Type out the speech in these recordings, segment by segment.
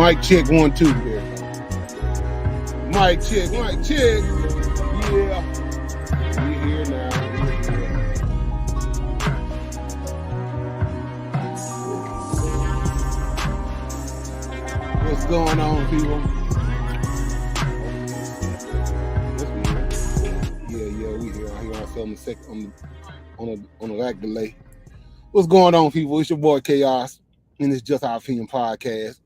Mic check 1 2. There. Mic check. Yeah. We here now. What's going on, people? Yeah, we here. I hear myself on a lag delay. What's going on, people? It's your boy Chaos, and it's Just Our Opinion podcast.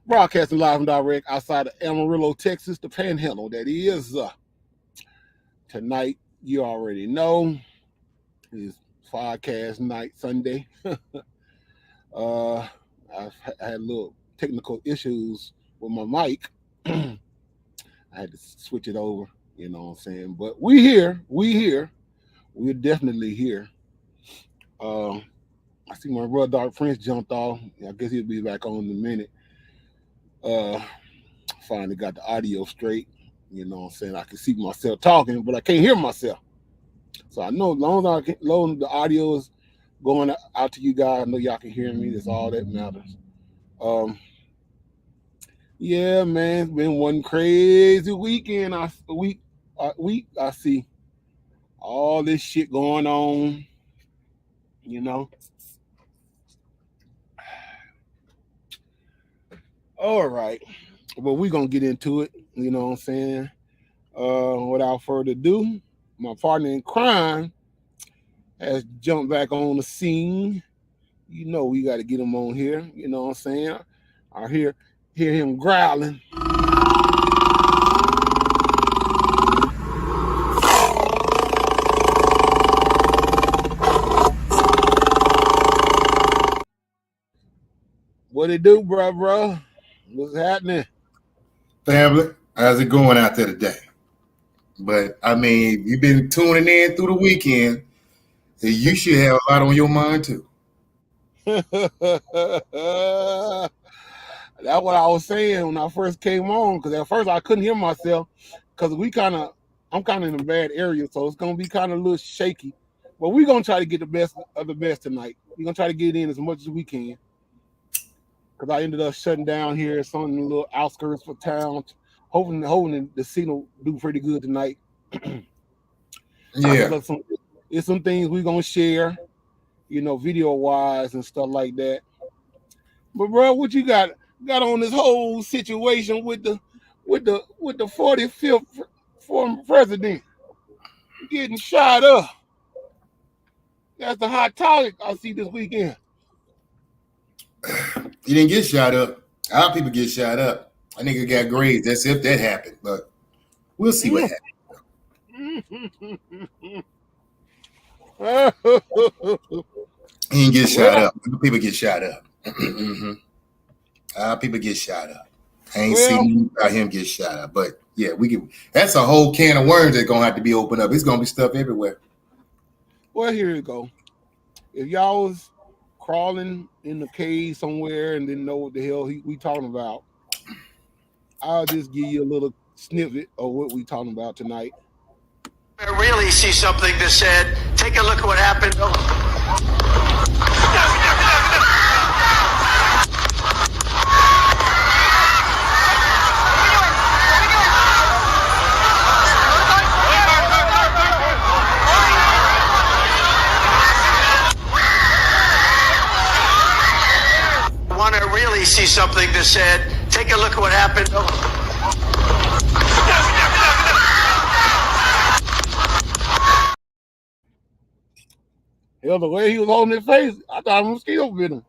Broadcasting live and direct outside of Amarillo, Texas, the Panhandle. That is tonight. You already know it's podcast night, Sunday. I've had little technical issues with my mic. I had to switch it over. You know what I'm saying? But we here. We're definitely here. I see my brother Dark Prince jumped off. I guess he'll be back on in a minute. Finally got the audio straight. You know what I'm saying? I can see myself talking, but I can't hear myself. So I know as long as the audio is going out to you guys, I know y'all can hear me. That's all that matters. Yeah, man, it's been one crazy weekend. I see all this shit going on. You know. All right. Well, we're going to get into it, you know what I'm saying? Without further ado, my partner in crime has jumped back on the scene. You know we got to get him on here, you know what I'm saying? I hear him growling. What it do, bro? What's happening? Family, how's it going out there today? But I mean, you've been tuning in through the weekend, so you should have a lot on your mind too. That's what I was saying when I first came on, because at first I couldn't hear myself because I'm kind of in a bad area, so it's gonna be kind of a little shaky. But we're gonna try to get the best of the best tonight. We're gonna try to get in as much as we can. Because I ended up shutting down here at some little outskirts of town, hoping the signal do pretty good tonight. Yeah. It's some things we're gonna share, you know, video wise and stuff like that. But bro, what you got on this whole situation with the 45th former president getting shot up? That's the hot topic I see this weekend. He didn't get shot up. Our people get shot up. A nigga got grades. That's if that happened. But we'll see what happens. He didn't get shot up. People get shot up. Our people get shot up. I ain't seen about him get shot up. But yeah, that's a whole can of worms that's gonna have to be opened up. It's gonna be stuff everywhere. Well, here you go. If y'all was crawling in the cave somewhere and didn't know what the hell we talking about, I'll just give you a little snippet of what we talking about tonight. I really see something that said, take a look at what happened. I want to really see something that said, take a look at what happened. Hell, the way he was holding his face, I thought a mosquito bit him.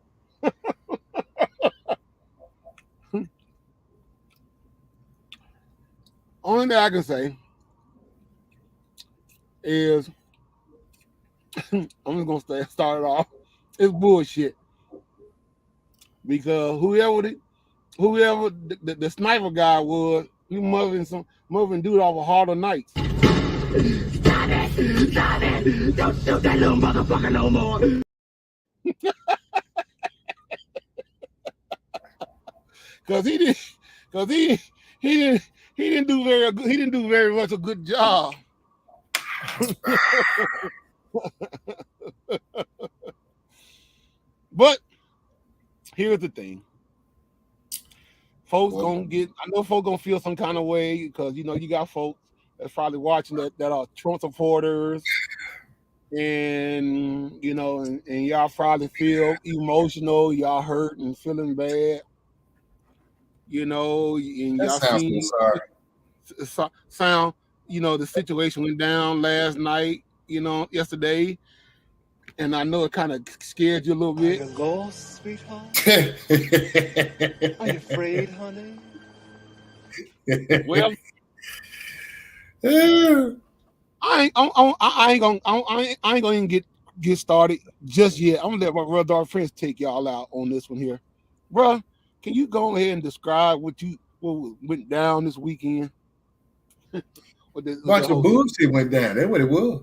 Only thing I can say is, I'm just gonna start it off. It's bullshit, because whoever the sniper guy was, he moving dude off of Harder Nights. Stop it! Don't shoot that little motherfucker no more. Cause he didn't do very good. He didn't do very much a good job. But here's the thing. folks Well, gonna get. I know folks gonna feel some kind of way because you got folks that's probably watching that are Trump supporters, and and y'all probably feel emotional, y'all hurt and feeling bad, and that y'all sounds so seen sorry. sound. The situation went down last night. Yesterday, and I know it kind of scared you a little bit. Are you lost, sweetheart? Are you afraid, honey? Well, Yeah. I ain't gonna even get started just yet. I'm gonna let my real dark friends take y'all out on this one here, bruh. Can you go ahead and describe what went down this weekend? with the Bunch of bullshit went down. That's what it was.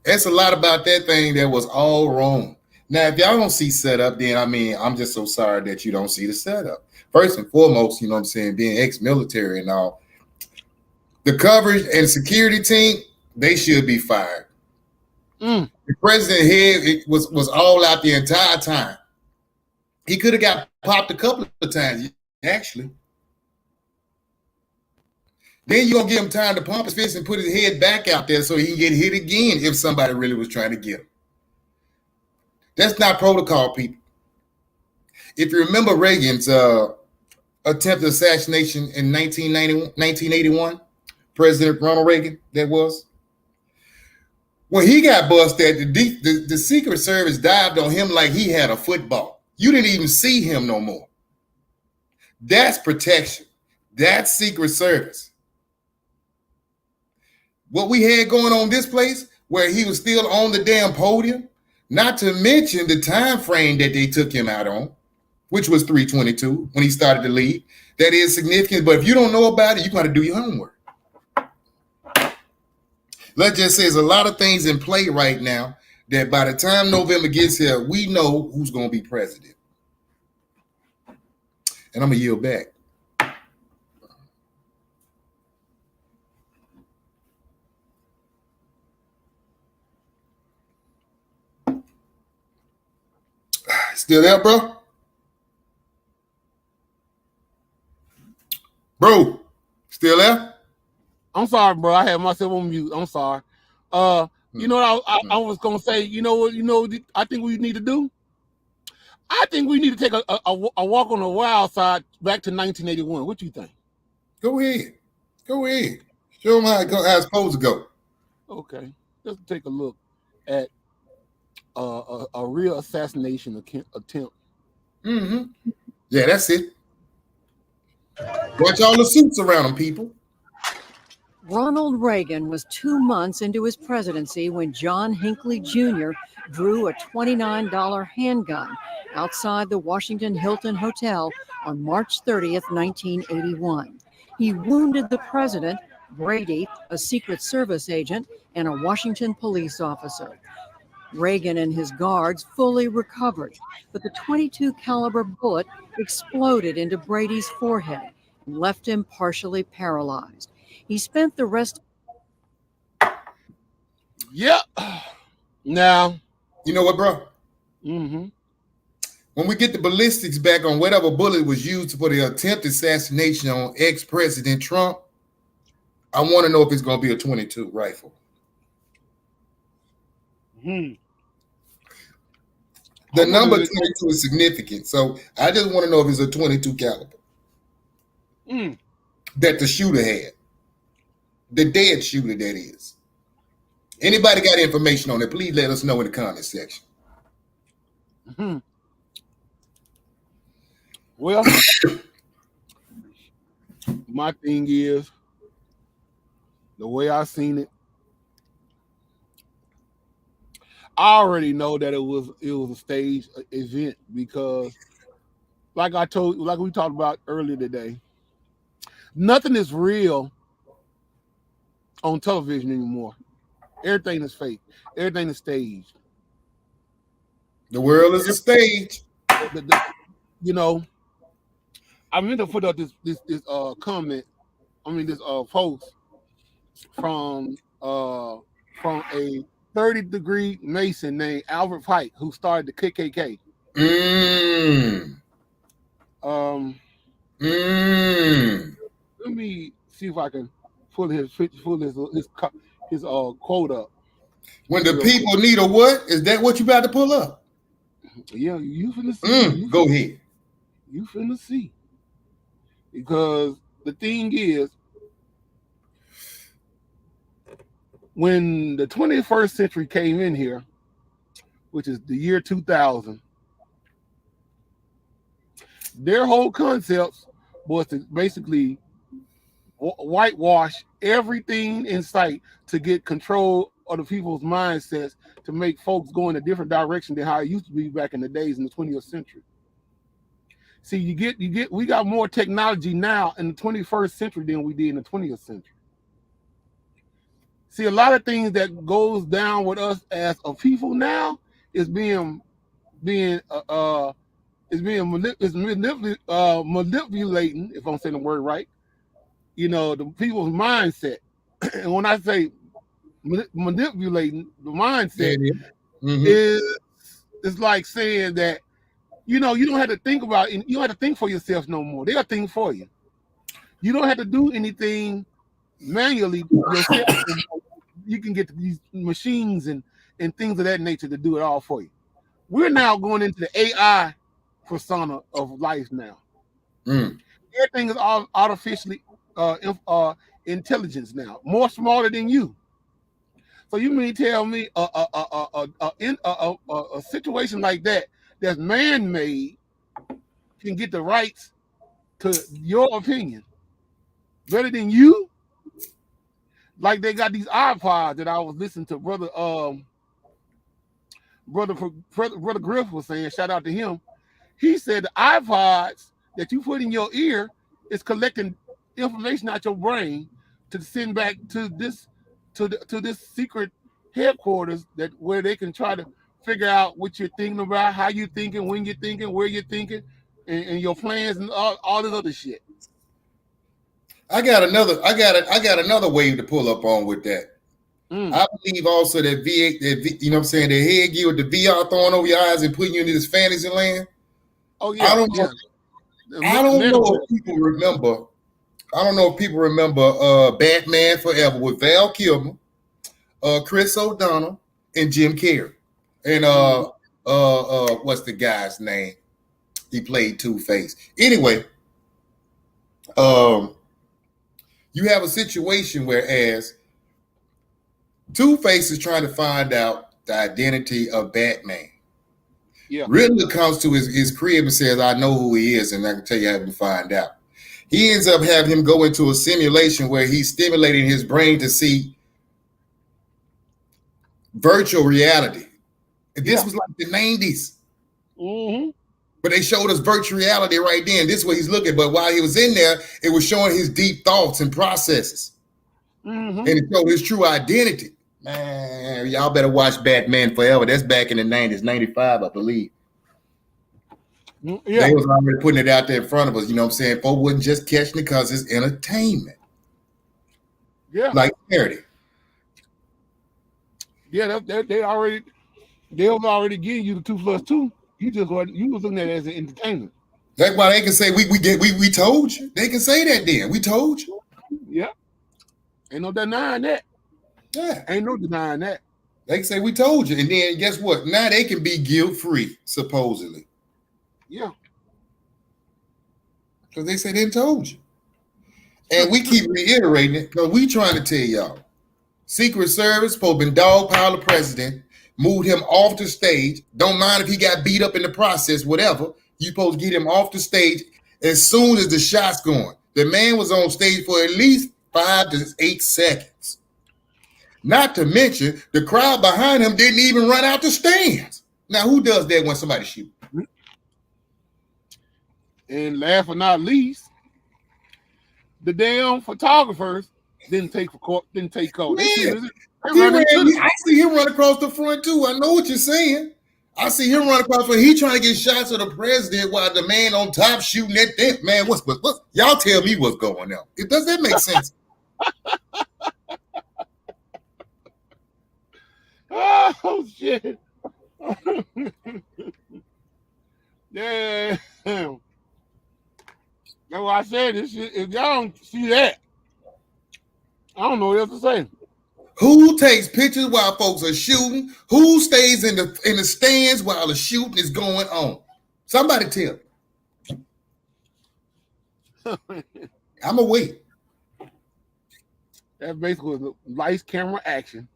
It's a lot about that thing that was all wrong. Now, if y'all don't see setup, then I'm just so sorry that you don't see the setup. First and foremost, what I'm saying, being ex-military and all, the coverage and security team, they should be fired. The president here was all out the entire time. He could have got popped a couple of times, actually. Then you're going to give him time to pump his fist and put his head back out there so he can get hit again if somebody really was trying to get him. That's not protocol, people. If you remember Reagan's attempted assassination in 1981, President Ronald Reagan, that was. When he got busted, the Secret Service dived on him like he had a football. You didn't even see him no more. That's protection. That's Secret Service. What we had going on this place, where he was still on the damn podium, not to mention the time frame that they took him out on, which was 3/22 when he started to lead. That is significant, but if you don't know about it, you got to do your homework. Let's just say there's a lot of things in play right now that by the time November gets here, we know who's going to be president. And I'm going to yield back. Still there, bro? Bro, still there? I'm sorry, bro. I had myself on mute. I'm sorry. You know what I was gonna say? You know what? I think we need to do. I think we need to take a walk on the wild side back to 1981. What do you think? Go ahead. Go ahead. Show them how it's supposed to go. Okay, let's take a look at a real assassination attempt. Mm-hmm. Yeah, that's it. Watch all the suits around them, people. Ronald Reagan was 2 months into his presidency when John Hinckley Jr. drew a $29 handgun outside the Washington Hilton Hotel on March 30th, 1981. He wounded the president, Brady, a Secret Service agent, and a Washington police officer. Reagan and his guards fully recovered, but the .22 caliber bullet exploded into Brady's forehead and left him partially paralyzed. He spent the rest. Yep. Now, you know what, bro? Mm-hmm. When we get the ballistics back on whatever bullet was used for the attempted assassination on ex-President Trump, I want to know if it's going to be a .22 rifle. Hmm. The number 22 is significant, so I just want to know if it's a .22 caliber that the shooter had. The dead shooter, that is. Anybody got information on it, please let us know in the comment section. Mm-hmm. Well, my thing is, the way I seen it, I already know that it was a stage event because, like we talked about earlier today, nothing is real on television anymore. Everything is fake. Everything is staged. The world is a stage. I meant to put up this comment. This post from a 30-degree Mason named Albert Pike, who started the KKK. Mm. Let me see if I can pull his quote up. When the Real people need a what? Is that what you about to pull up? Yeah, you finna see. Go ahead. You finna see. Because the thing is, when the 21st century came in here, which is the year 2000, their whole concept was to basically whitewash everything in sight to get control of the people's mindsets, to make folks go in a different direction than how it used to be back in the days in the 20th century. See, we got more technology now in the 21st century than we did in the 20th century. See, a lot of things that goes down with us as a people now is being manipulating, if I'm saying the word right, the people's mindset. And when I say manipulating the mindset, it's like saying that, you don't have to think about it. You don't have to think for yourself no more. They'll think for you. You don't have to do anything manually yourself. You can get these machines and things of that nature to do it all for you. We're now going into the AI persona of life now. Everything is all artificially intelligence now, more smarter than you. So you mean tell me a situation like that's man-made can get the rights to your opinion better than you? Like they got these iPods that I was listening to brother Griff was saying, shout out to him. He said the iPods that you put in your ear is collecting information out your brain to send back to this secret headquarters where they can try to figure out what you're thinking about, how you're thinking, when you're thinking, where you're thinking, and your plans and all this other shit. I got another wave to pull up on with that. I believe also that you know what I'm saying, the headgear with the VR throwing over your eyes and putting you into this fantasy land. Oh yeah. I don't know if people remember. I don't know if people remember Batman Forever with Val Kilmer, Chris O'Donnell, and Jim Carrey. And what's the guy's name? He played Two-Face. Anyway, you have a situation whereas Two-Face is trying to find out the identity of Batman. Yeah. Riddler comes to his crib and says, I know who he is, and I can tell you how to find out. He ends up having him go into a simulation where he's stimulating his brain to see virtual reality. And this was like the 90s. But they showed us virtual reality right then. This is what he's looking. But while he was in there, it was showing his deep thoughts and processes. And it showed his true identity. Man, y'all better watch Batman Forever. That's back in the 90s, 95, I believe. They was already putting it out there in front of us. You know what I'm saying? Folks wasn't just catching it because it's entertainment. Yeah. Like charity. Yeah, they was already giving you the 2 + 2. You was looking at it as an entertainment. That's why they can say we told you. They can say that then. We told you. Yeah. Ain't no denying that. Yeah. Ain't no denying that. They can say we told you. And then guess what? Now they can be guilt-free, supposedly. Yeah. Because they say they told you. And we keep reiterating it because we trying to tell y'all. Secret Service, supposed to been dogpile the president, moved him off the stage. Don't mind if he got beat up in the process, whatever. You supposed to get him off the stage as soon as the shot's going. The man was on stage for at least 5 to 8 seconds. Not to mention, the crowd behind him didn't even run out the stands. Now, who does that when somebody shoots? And last but not least, the damn photographers didn't take cover. Man, I see him run across the front too. I know what you're saying. I see him run across the front. He trying to get shots of the president while the man on top shooting at them. Man, what? Y'all tell me what's going on. Does that make sense? Oh shit. Yeah. why I said this shit. If y'all don't see that, I don't know what else to say. Who takes pictures while folks are shooting? Who stays in the stands while the shooting is going on? Somebody tell me. I'm gonna wait. That's basically the lights, camera, action.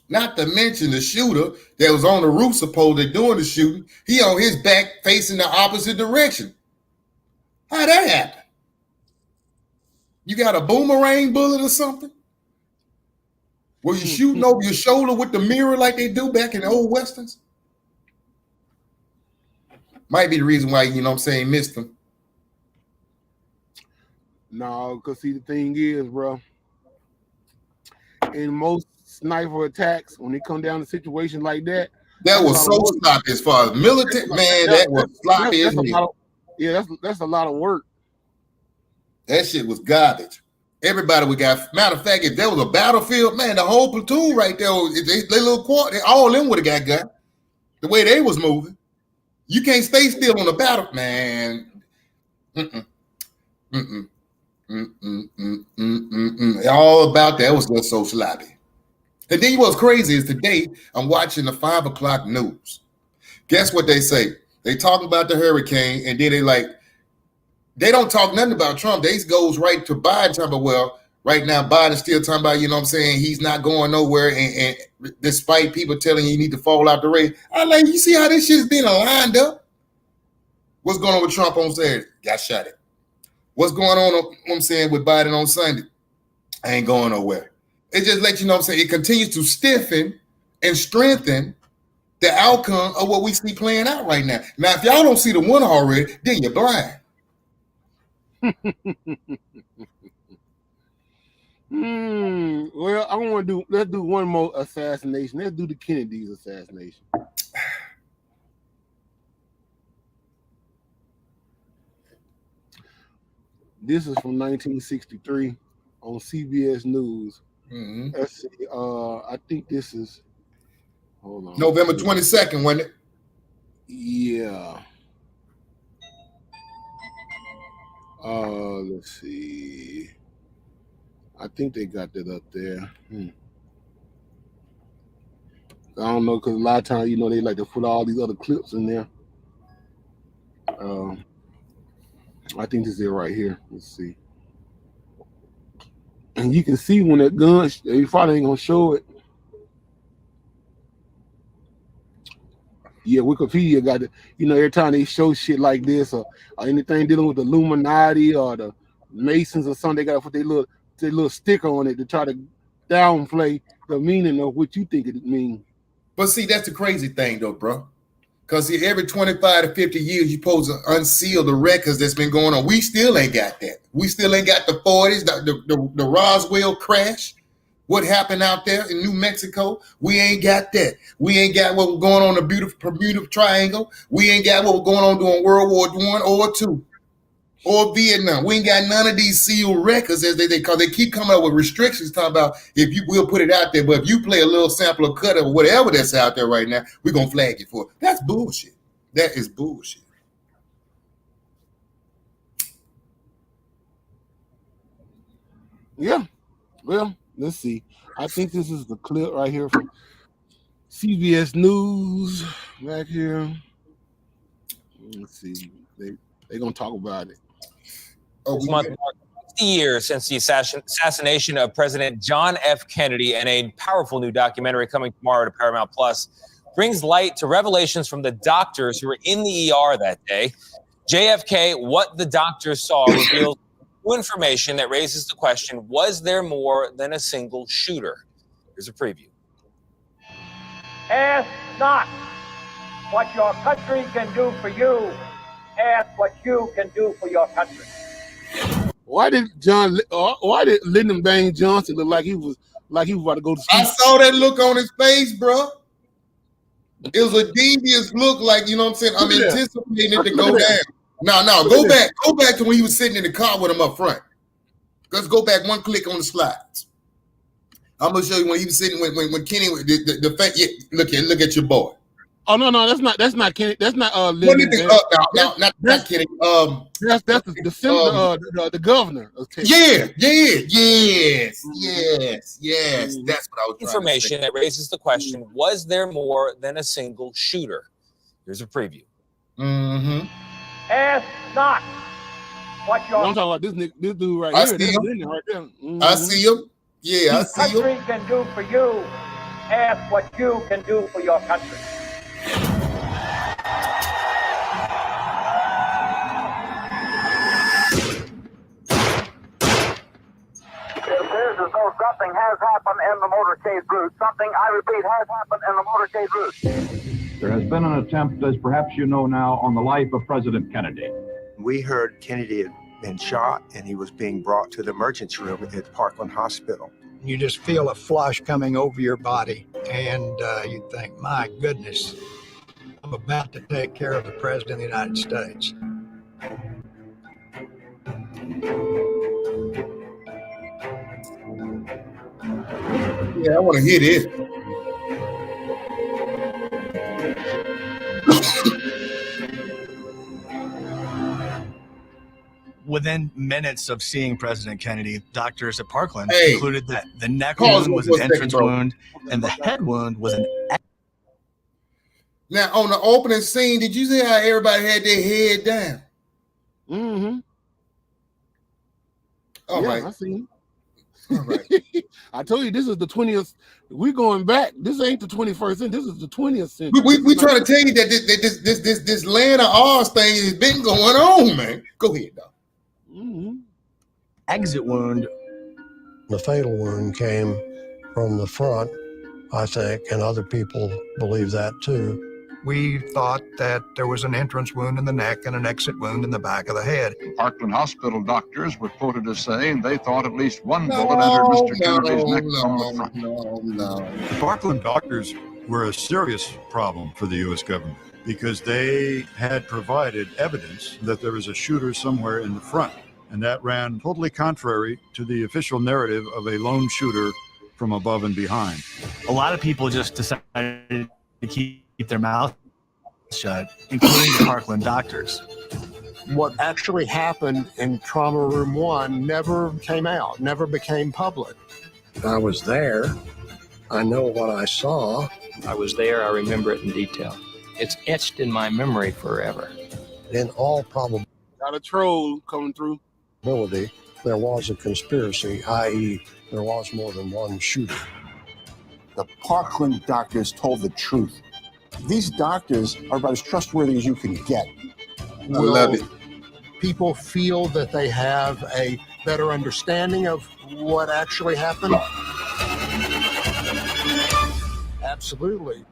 Not to mention the shooter that was on the roof supposedly doing the shooting. He on his back facing the opposite direction. How'd that happen? You got a boomerang bullet or something? Were you shooting over your shoulder with the mirror like they do back in the old westerns? Might be the reason why, you know what I'm saying, missed him. No, because see, the thing is, bro, in most sniper attacks, when they come down to situations like that, that was so sloppy as far as military, man, that was sloppy as hell. Yeah, that's a lot of work. That shit was garbage. Everybody we got. Matter of fact, if there was a battlefield, man, the whole platoon right there, they little quad, all of them would have got. The way they was moving, you can't stay still on the battle, man. All about that was just so sloppy. And then what's crazy is today I'm watching the 5 o'clock news. Guess what they say? They talk about the hurricane, and then they don't talk nothing about Trump. They goes right to Biden, talking about, well, right now Biden's still talking about, you know what I'm saying, he's not going nowhere, and despite people telling you need to fall out the race. I'm like, you see how this shit's being lined up? What's going on with Trump on Saturday? Got shot at. What's going on, you know what I'm saying, with Biden on Sunday? I ain't going nowhere. It just lets you know what I'm saying, it continues to stiffen and strengthen the outcome of what we see playing out right now. Now, if y'all don't see the winner already, then you're blind. Well, let's do one more assassination. Let's do the Kennedy's assassination. This is from 1963 on CBS News. Let's see. I think this is, hold on, November 22nd, wasn't it? Yeah. Let's see. I think they got that up there. I don't know, because a lot of times, you know, they like to put all these other clips in there. I think this is it right here. Let's see. And you can see when that gun, they probably ain't gonna show it. Yeah, Wikipedia got it. You know, every time they show shit like this or anything dealing with the Illuminati or the Masons or something, they gotta put their little sticker on it to try to downplay the meaning of what you think it means. But see, that's the crazy thing though, bro. Because every 25 to 50 years, you're supposed to unseal the records that's been going on. We still ain't got that. We still ain't got the 40s, the Roswell crash. What happened out there in New Mexico? We ain't got that. We ain't got what was going on in the beautiful Bermuda Triangle. We ain't got what was going on during World War I or II or Vietnam. We ain't got none of these sealed records, as they call. They keep coming up with restrictions talking about if you will put it out there, but if you play a little sample or cut of whatever that's out there right now, we're gonna flag you for it. That's bullshit. That is bullshit. Yeah. Well, let's see. I think this is the clip right here from CBS News back here. Let's see. They're gonna talk about it. This month marks 60 years since the assassination of President John F. Kennedy, and a powerful new documentary coming tomorrow to Paramount Plus brings light to revelations from the doctors who were in the ER that day. JFK, What the Doctors Saw, reveals new information that raises the question, was there more than a single shooter? Here's a preview. Ask not what your country can do for you. Ask what you can do for your country. Why did Lyndon Baines Johnson look like he was about to go to sleep? I saw that look on his face, bro. It was a devious look, like, you know what I'm saying? I'm anticipating it to go down. No, go back to when he was sitting in the car with him up front. Let's go back one click on the slides. I'm gonna show you when he was sitting when Kenny the fact. Yeah, look at your boy. Oh no, that's not Kennedy. That's not What Lyndon. is it? Not kidding. That's the governor of Texas. Yes. That's what I was trying Information to say. that raises the question: was there more than a single shooter? Here's a preview. Mm-hmm. Ask not what I'm your talking about this dude right I here. see That's him. Lyndon right there. Mhm. I see him. Yeah, I see him. country can do for you. Ask what you can do for your country. It appears as though something has happened in the motorcade route. Something, I repeat, has happened in the motorcade route. There has been an attempt, as perhaps you know now, on the life of President Kennedy. We heard Kennedy had been shot and he was being brought to the emergency room at Parkland Hospital. You just feel a flush coming over your body, and you think, my goodness, I'm about to take care of the President of the United States. Yeah, I want to hear this. Within minutes of seeing President Kennedy, doctors at Parkland Hey. concluded that the neck Pause wound was for an a second, entrance bro. wound and the head wound was an Now, on the opening scene, did you see how everybody had their head down? Mm-hmm. All yeah, right. I see him. All right. I told you this is the 20th. We're going back. This ain't the 21st century. This is the 20th century. We trying to tell you that this land of ours thing has been going on, man. Go ahead, dog. Mm-hmm. exit wound. The fatal wound came from the front, I think, and other people believe that too. We thought that there was an entrance wound in the neck and an exit wound in the back of the head. Parkland Hospital doctors were quoted as saying they thought at least one bullet entered Mr. Kennedy's neck from the front. The Parkland doctors were a serious problem for the U.S. government because they had provided evidence that there was a shooter somewhere in the front. And that ran totally contrary to the official narrative of a lone shooter from above and behind. A lot of people just decided to keep their mouth shut, including the Parkland doctors. What actually happened in Trauma Room 1 never came out, never became public. I was there. I know what I saw. I was there. I remember it in detail. It's etched in my memory forever. In all probability, Got a troll coming through. there was a conspiracy, i.e., there was more than one shooter. The Parkland doctors told the truth. These doctors are about as trustworthy as you can get. I love it. People feel that they have a better understanding of what actually happened? Absolutely.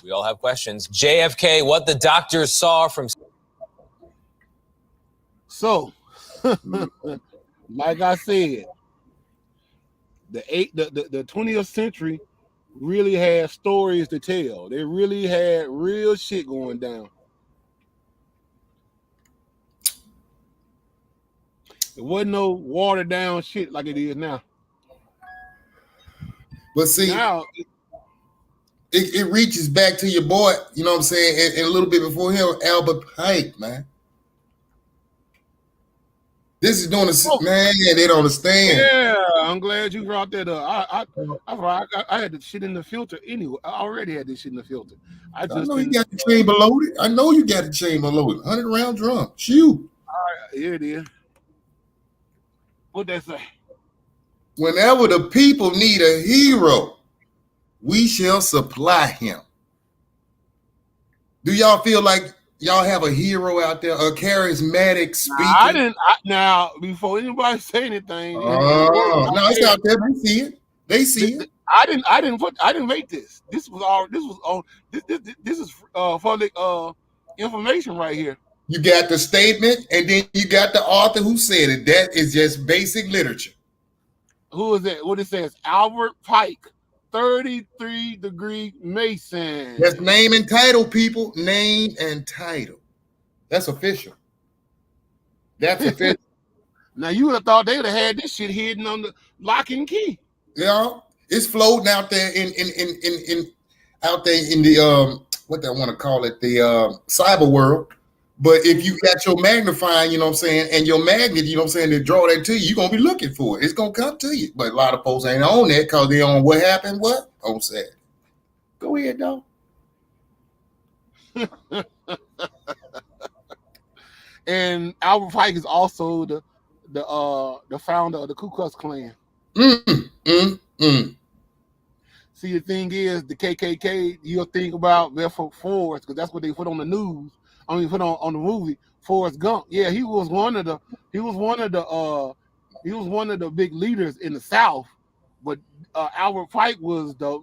We all have questions. JFK, what the doctors saw from. So, like I said, the 20th century really had stories to tell. They really had real shit going down. It wasn't no watered down shit like it is now. But see, now it reaches back to your boy, you know what I'm saying, and a little bit before him, Albert Pike, man. This is doing man, they don't understand. Yeah, I'm glad you brought that up. I had the shit in the filter anyway. I already had this shit in the filter. I know you got the chamber loaded. I know you got the chamber loaded. 100-round drum. Shoot. All right, here it is. What that say? Whenever the people need a hero, we shall supply him. Do y'all feel like y'all have a hero out there, a charismatic speaker? Now, before anybody say anything. No, it's out there. They see it. They see it. I didn't make this. This is public information right here. You got the statement, and then you got the author who said it. That is just basic literature. Who is that? What it says? Albert Pike, 33-degree Mason. That's name and title, people. Name and title. That's official. That's official. Now you would have thought they would have had this shit hidden on the lock and key. Yeah. It's floating out there in out there in the what I want to call it, the cyber world. But if you got your magnifying, you know what I'm saying, and your magnet, you know what I'm saying, to draw that to you, you're gonna be looking for it. It's gonna come to you. But a lot of folks ain't on that because they on what happened, what? On Saturday. Go ahead, dog. And Albert Pike is also the founder of the Ku Klux Klan. See, the thing is, the KKK, you'll think about Forrest, because that's what they put on the news. I mean, put on the movie, Forrest Gump. Yeah, he was one of the big leaders in the South. But Albert Pike was the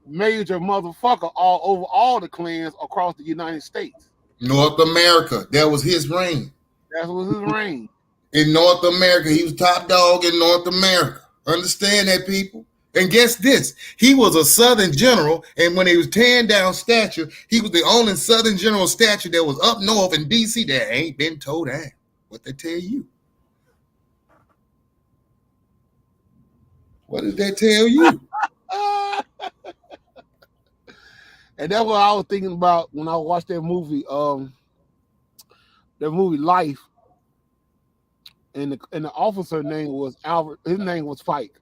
major motherfucker all over all the clans across the United States. North America, that was his reign. That was his reign. In North America, he was top dog in North America. Understand that, people? And guess this, he was a Southern general, and when he was tearing down statue, he was the only Southern general statue that was up north in D.C. that ain't been towed down. What they tell you? What did they tell you? And that's what I was thinking about when I watched that movie Life. And the officer name was Albert. His name was Pike.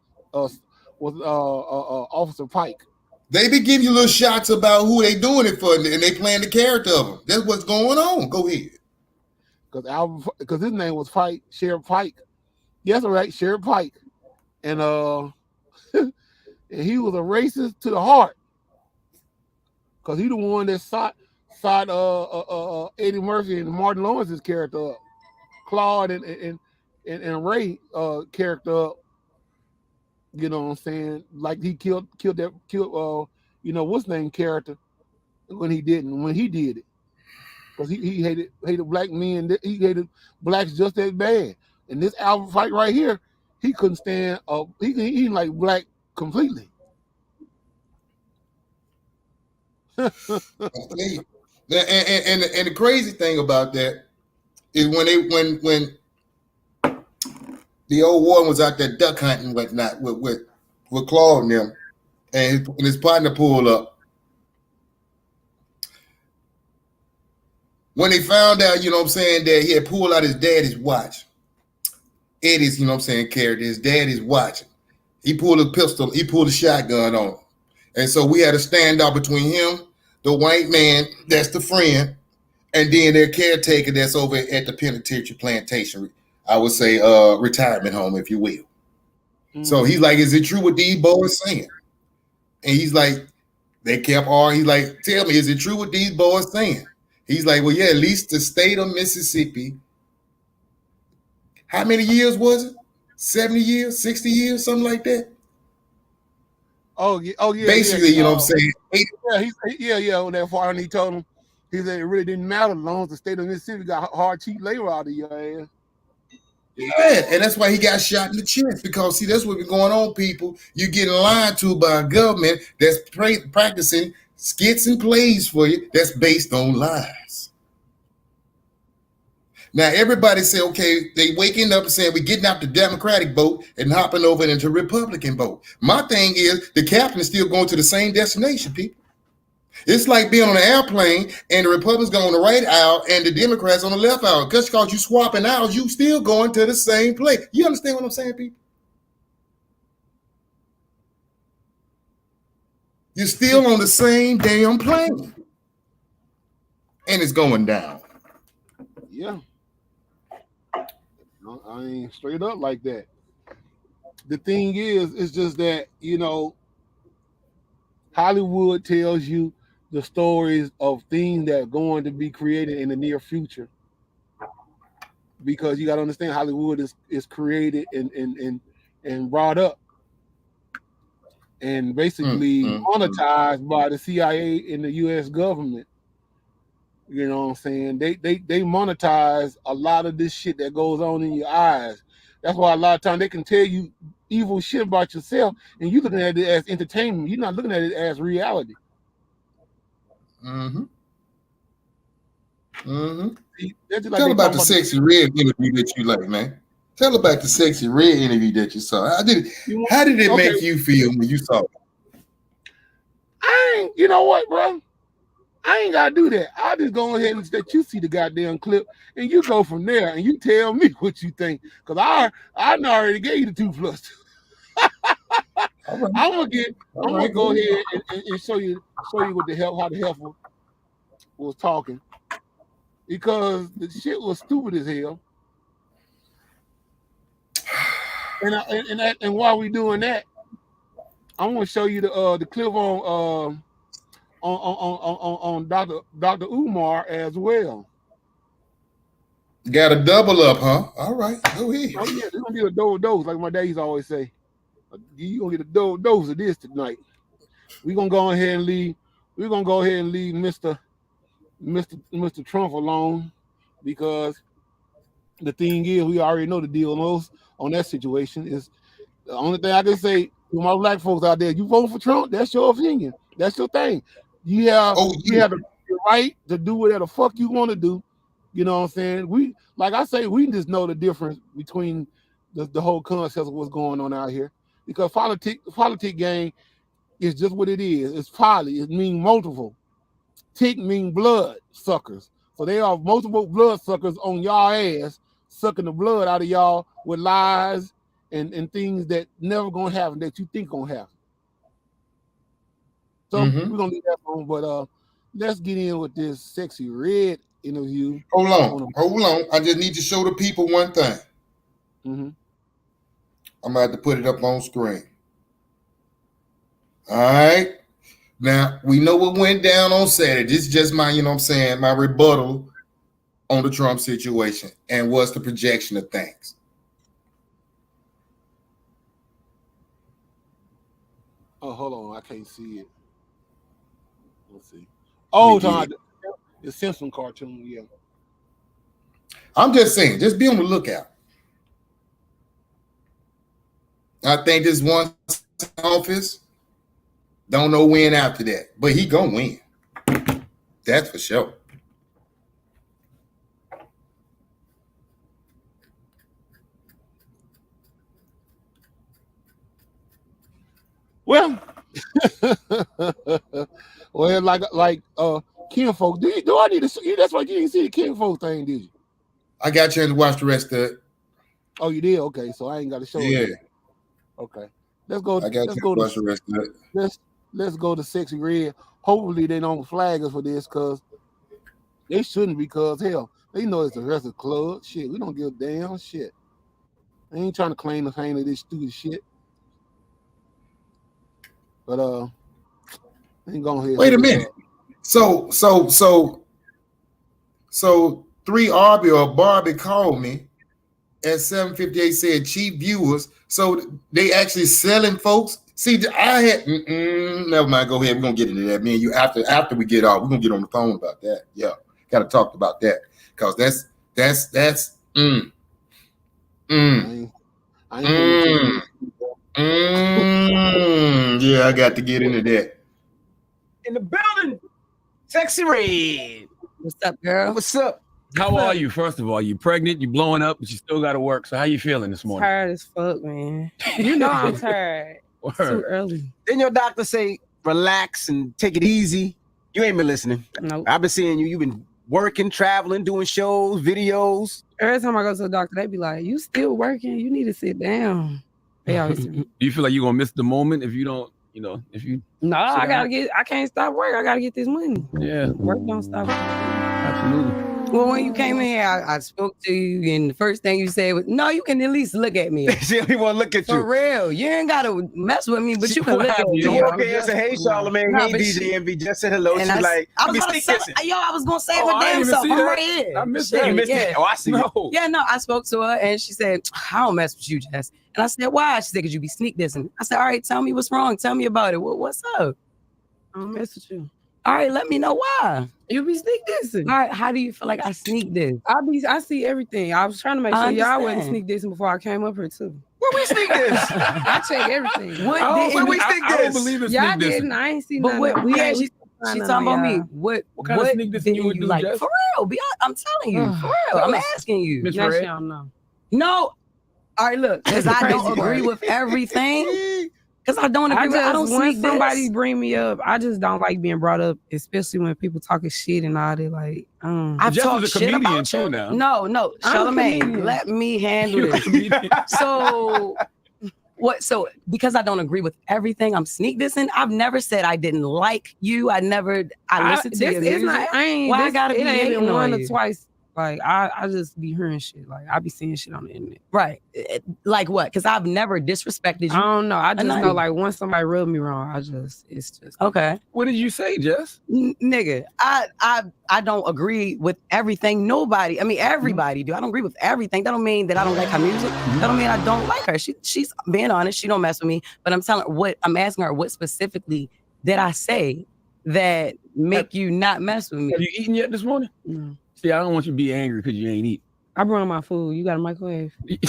Officer Pike. They be giving you little shots about who they doing it for, and they playing the character of them. That's what's going on. Go ahead. Because his name was Pike, Sheriff Pike. Yes, right, Sheriff Pike. And and he was a racist to the heart. Because he the one that sought Eddie Murphy and Martin Lawrence's character up. Claude and Ray character up. You know what I'm saying? Like he killed what's name character when he did it. Because he hated black men, he hated blacks just as bad. And this Albert Pike right here, he couldn't stand he like black completely. And the crazy thing about that is when the old Warden was out there duck hunting with Claude and them, and his partner pulled up. When they found out, you know what I'm saying, that he had pulled out his daddy's watch, Eddie's, you know what I'm saying, character, his daddy's watch, he pulled a pistol, he pulled a shotgun on him. And so we had a standoff between him, the white man, that's the friend, and then their caretaker that's over at the penitentiary plantation, I would say retirement home, if you will. So he's like, is it true what these boys saying? And he's like, they kept arguing. He's like, tell me, is it true what these boys saying? He's like, well, yeah, at least the state of Mississippi. How many years was it? 70 years, 60 years, something like that? Oh yeah. Basically, you know what I'm saying? On that far, and he told him, he said it really didn't matter as long as the state of Mississippi got hard, cheap labor out of your ass. Yeah, and that's why he got shot in the chest, because see, that's what's been going on, people. You're getting lied to by a government that's practicing skits and plays for you that's based on lies. Now, everybody say, okay, they waking up and saying we're getting out the Democratic boat and hopping over into Republican boat. My thing is the captain is still going to the same destination, people. It's like being on an airplane and the Republicans go on the right aisle and the Democrats on the left aisle. Just because you swapping aisles, you still going to the same place. You understand what I'm saying, people? You're still on the same damn plane. And it's going down. Yeah. No, I ain't straight up like that. The thing is, it's just that, you know, Hollywood tells you the stories of things that are going to be created in the near future. Because you got to understand, Hollywood is created and brought up and basically monetized by the CIA and the U.S. government. You know what I'm saying? They monetize a lot of this shit that goes on in your eyes. That's why a lot of times they can tell you evil shit about yourself, and you're looking at it as entertainment. You're not looking at it as reality. Mm-hmm. Mm-hmm. See, like tell about the sexy red interview that you like, man. Tell about the Sexy Red interview that you saw. How did it make you feel when you saw it? You know what, bro? I ain't gotta do that. I'll just go ahead and let you see the goddamn clip, and you go from there, and you tell me what you think. Cause I already gave you the 2 plus 2. I'm gonna go ahead and show you what the hell, how the heifer was talking, because the shit was stupid as hell. And while we doing that, I'm gonna show you the clip on Dr. Umar as well. Got a double up, huh? All right, go ahead. Oh yeah, there's gonna be a double dose, like my days always say. You gonna get a double dose of this tonight. We're gonna go ahead and leave. We're gonna go ahead and leave Mr. Trump alone, because the thing is, we already know the deal on that situation. Is the only thing I can say to my black folks out there: you vote for Trump, that's your opinion, that's your thing. You have the right to do whatever the fuck you want to do. You know what I'm saying? We just know the difference between the whole concept of what's going on out here. Because politic game is just what it is. It's poly. It means multiple. Tick mean blood suckers. So they are multiple blood suckers on y'all ass, sucking the blood out of y'all with lies and things that never gonna happen, that you think gonna happen. So we're gonna leave that alone, but let's get in with this Sexy Red interview. Hold on. I just need to show the people one thing. I'm gonna have to put it up on screen. All right. Now we know what went down on Saturday. This is just my, my rebuttal on the Trump situation and what's the projection of things. Oh, hold on, I can't see it. Let's see. Oh, the Simpson cartoon, yeah. I'm just saying, just be on the lookout. I think this one office, don't know when after that, but he gonna win. That's for sure. Well, like kinfolk. Do I need to see? That's why you didn't see the kinfolk thing, did you? I got a chance to watch the rest of it. Oh, you did? Okay, so I ain't got to show it. Okay, let's go. I got to watch the rest of it. Let's go to Sexy Red. Hopefully they don't flag us for this, because they shouldn't, because hell, they know it's the rest of the club. Shit, we don't give a damn shit. I ain't trying to claim the pain of this stupid shit. But ain't going here. Wait a minute. So 3 Arby or Barbie called me at 7:58, said cheap viewers. So they actually selling folks. See, I had never mind. Go ahead. We're gonna get into that. Me and you after we get off, we're gonna get on the phone about that. Yeah, gotta talk about that, because that's yeah, I got to get into that. In the building, Sexy Red. What's up, girl? What's up? How are you? First of all, you pregnant, you blowing up, but you still got to work. So how you feeling this morning? Tired as fuck, man. You know I'm tired. It's too early. Then your doctor say relax and take it easy. You ain't been listening. Nope. I've been seeing you. You've been working, traveling, doing shows, videos. Every time I go to the doctor, they be like, "You still working? You need to sit down." They always Do you feel like you're gonna miss the moment if you don't? If you I can't stop work. I gotta get this money. Yeah, work don't stop. Absolutely. Well, when you came in here, I spoke to you, and the first thing you said was, "No, you can at least look at me." She only want to look at you. For real. You ain't gotta mess with me, but you can look at me. Okay, say, hey, Charlamagne, hey, DJ Envy, just said hello. She's like, I was gonna say her damn self. I'm right here. I missed Shit, that. You missed it. Oh, I see. No. Yeah, no, I spoke to her, and she said, "I don't mess with you, Jess." And I said, "Why?" She said, "Cause you be sneak dissing." I said, "All right, tell me what's wrong. Tell me about it. What's up?" I don't mess with you. All right, let me know why. You be sneak dissing. All right, how do you feel like I sneak diss? I see everything. I was trying to make sure y'all wasn't understand. sneak dissing before I came up here too. Where we sneak this? I check everything. Where we sneak I don't this? believe in Y'all sneak didn't. dissing. I ain't seen But nothing. what? She She talking about me. What kind of sneak dissing you would do, like? Jess? For real, I'm telling you. For real, I'm asking you. Miss Now she Red? don't know. No, All right, look, because I don't Crazy agree part. with everything. Because I don't agree with. I don't want see somebody this. bring me up. I just don't like being brought up, especially when people talking shit and all that. Like, I've Jeff talked is a shit comedian about too you. now. No, I'm a Charlamagne, comedian. let me handle You're a this. comedian. So, what? So, because I don't agree with everything, I'm sneak dissing. I've never said I didn't like you. I listened to your music. It's not. I ain't. Why I This, gotta be it ain't hating been on one or you? twice. Like I just be hearing shit. Like I be seeing shit on the internet. Right? Like what? Because I've never disrespected you. I don't know. I just nothing. know like once somebody rubbed me wrong, it's just Okay. What did you say, Jess? Nigga, I don't agree with everything. Nobody, I mean everybody do. I don't agree with everything. That don't mean that I don't like her music. That don't mean I don't like her. She's being honest. She don't mess with me. But I'm telling her I'm asking her what specifically did I say that make you not mess with me? Have you eaten yet this morning? No. See, I don't want you to be angry because you ain't eat. I brought my food. You got a microwave? We do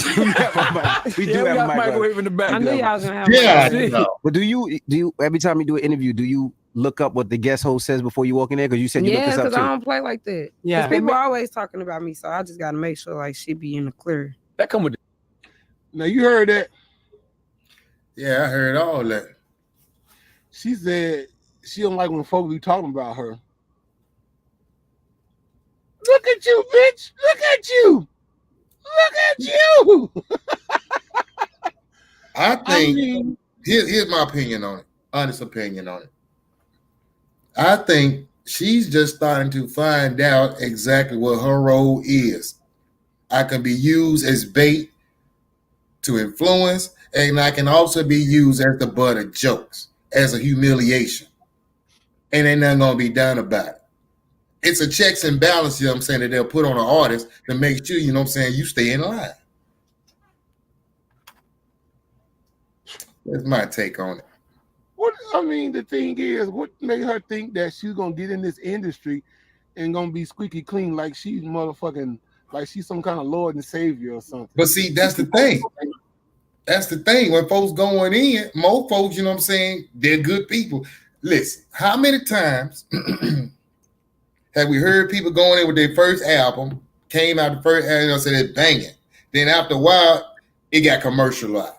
have a microwave in the back. I knew y'all was gonna have. Yeah, microwave. But do you every time you do an interview, do you look up what the guest host says before you walk in there? Because you said you look Yeah, this up because I too. don't play like that. Yeah. 'Cause people are always talking about me, so I just gotta make sure like she be in the clear. That come with. Now you heard that. Yeah, I heard all that. She said she don't like when folks be talking about her. Look at you, bitch! Look at you! Look at you! I think mean- here's my opinion on it. Honest opinion on it. I think she's just starting to find out exactly what her role is. I can be used as bait to influence, and I can also be used as the butt of jokes, as a humiliation. And ain't nothing gonna be done about it. It's a checks and balance, you know what I'm saying, that they'll put on an artist to make sure, you know what I'm saying, you stay in line. That's my take on it. What I mean, the thing is, what made her think that she's gonna get in this industry and gonna be squeaky clean like she's motherfucking, like she's some kind of Lord and Savior or something? But see, that's the thing. That's the thing. When folks going in, most folks, you know what I'm saying, they're good people. Listen, how many times have we heard people going in with their first album, came out the first album, you know, said it's banging. Then after a while, it got commercialized.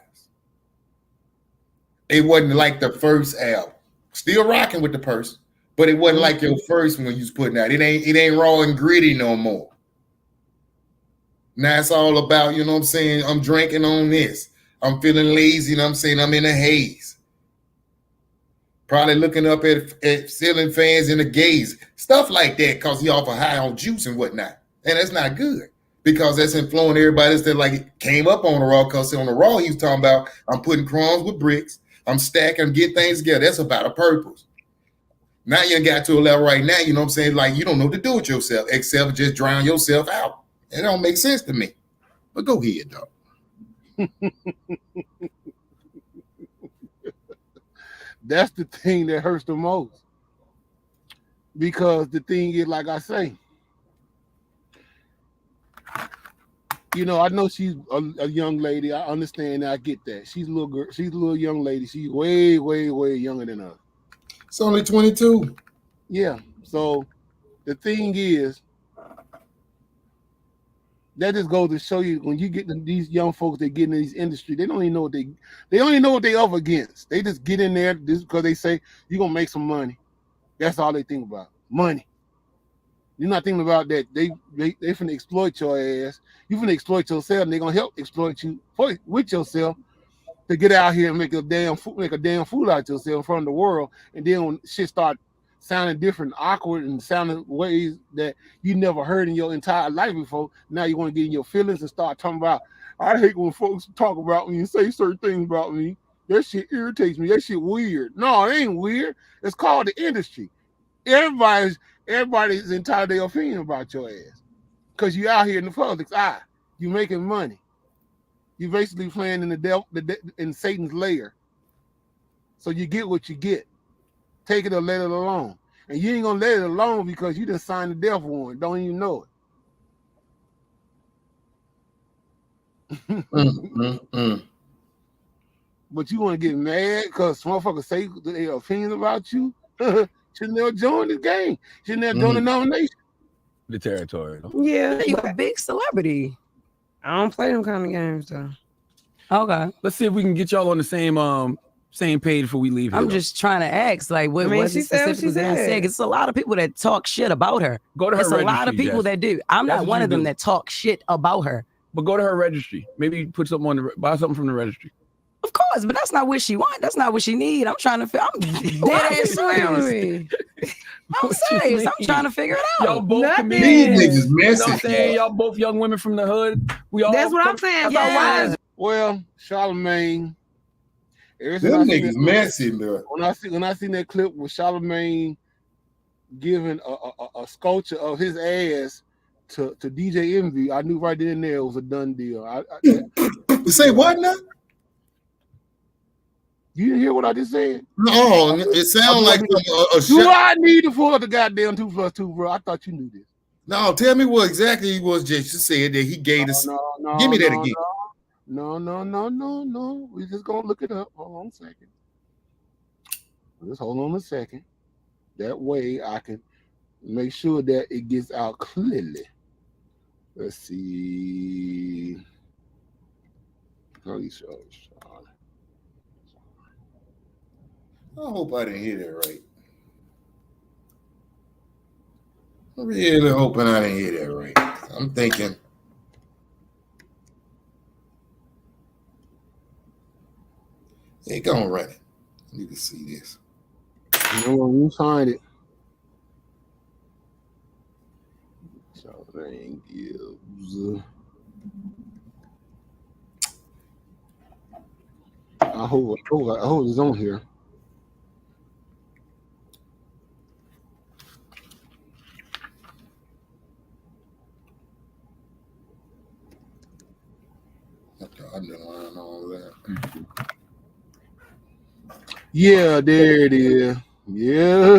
It wasn't like the first album. Still rocking with the person, but it wasn't like your first one you was putting out. It ain't raw and gritty no more. Now it's all about, you know what I'm saying, I'm drinking on this. I'm feeling lazy, you know what I'm saying, I'm in a haze. Probably looking up at ceiling fans in the gaze. Stuff like that, because he off a high on juice and whatnot. And that's not good, because that's influencing everybody that like came up on the raw, because on the raw he was talking about, I'm putting crumbs with bricks, I'm stacking, get things together. That's about a purpose. Now you got to a level right now, you know what I'm saying, like you don't know what to do with yourself, except just drown yourself out. It don't make sense to me. But go ahead, dog. That's the thing that hurts the most. Because the thing is, like I say, you know, I know she's a young lady. I understand that. I get that. She's a little girl. She's a little young lady. She's way, way, way younger than us. It's only 22. Yeah. So the thing is, that just goes to show you, when you get these young folks that get in these industry, they don't even know what they don't even know what they up against. They just get in there just because they say you're gonna make some money. That's all they think about. Money. You're not thinking about that. They finna exploit your ass. You finna exploit yourself, and they're gonna help exploit you with yourself to get out here and make a damn fool out yourself in front of the world. And then when shit start sounding different, awkward, and sounding ways that you never heard in your entire life before, now you want to get in your feelings and start talking about, I hate when folks talk about me and say certain things about me. That shit irritates me. That shit weird. No, it ain't weird. It's called the industry. Everybody's entitled to their opinion about your ass, because you out here in the public's eye. You making money. You basically playing in in Satan's lair. So you get what you get. Take it or let it alone. And you ain't gonna let it alone because you done signed the death warrant. Don't even know it. But you want to get mad because motherfuckers say their opinion about you? Should never join this game. Should never join the nomination. The territory. Yeah, you're a big celebrity. I don't play them kind of games though. Okay. Let's see if we can get y'all on the same page before we leave here. I'm just trying to ask, like, what was it specifically that he said? It's a lot of people that talk shit about her. Go to her It's a lot of registry, people Jess. that do. I'm That's not what one you of them do. that talk shit about her. But go to her registry. Maybe put something on buy something from the registry. Of course, but that's not what she want. That's not what she need. I'm trying to figure. I'm dead ass serious. I'm serious. I'm trying to figure it out. Y'all both Nothing. comedians. These niggas You know what I'm messy. saying? Y'all both young women from the hood. We all That's what I'm saying. That's So why is Well, Charlemagne. ever since Them I seen niggas that- messy, bro. When I seen that clip with Charlemagne giving a sculpture of his ass to DJ Envy, I knew right then and there it was a done deal. Say what now? You didn't hear what I just said? No, it sounds like a Do shot. I need to pull the goddamn 2 + 2, bro? I thought you knew this. No, tell me what exactly he was just said that he gave us. No, Give me that no, again. No. We just gonna look it up. Hold on a second. Just hold on a second. That way I can make sure that it gets out clearly. Let's see. I hope I didn't hear that right. I'm really hoping I didn't hear that right. I'm thinking. Hey, go on, run it. I need to see this. You know when you find it. Charlemagne Gibbs. I hope it's on here. I've been learning all that. Yeah, there it is. Yeah.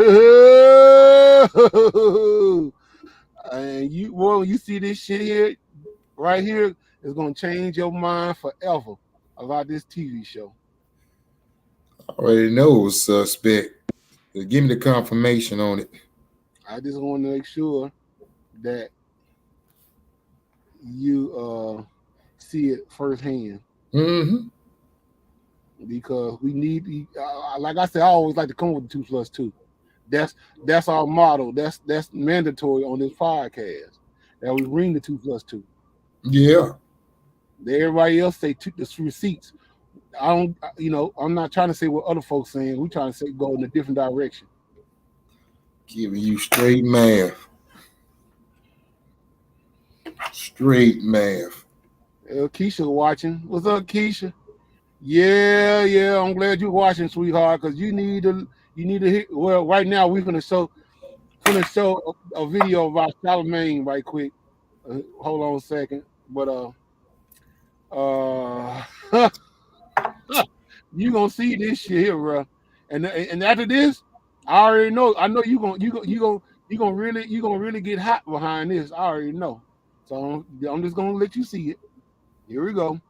And you see this shit here, right here, it's gonna change your mind forever about this TV show. I already know it was suspect. Just give me the confirmation on it. I just want to make sure that you see it firsthand. Mm-hmm. Because we need, like I said, I always like to come with the 2 + 2. That's our motto. That's mandatory on this podcast. That we bring the 2 + 2. Yeah. Everybody else say the receipts. I don't, I'm not trying to say what other folks saying. We trying to say go in a different direction. Giving you straight math. Straight math. Keisha watching. What's up, Keisha? Yeah. I'm glad you're watching, sweetheart, because you need to hit. Well, right now we're gonna show a video about Charlemagne right quick. Hold on a second, but you gonna see this shit here, bro. And after this, I already know. I know you gonna really get hot behind this. I already know. So I'm just gonna let you see it. Here we go.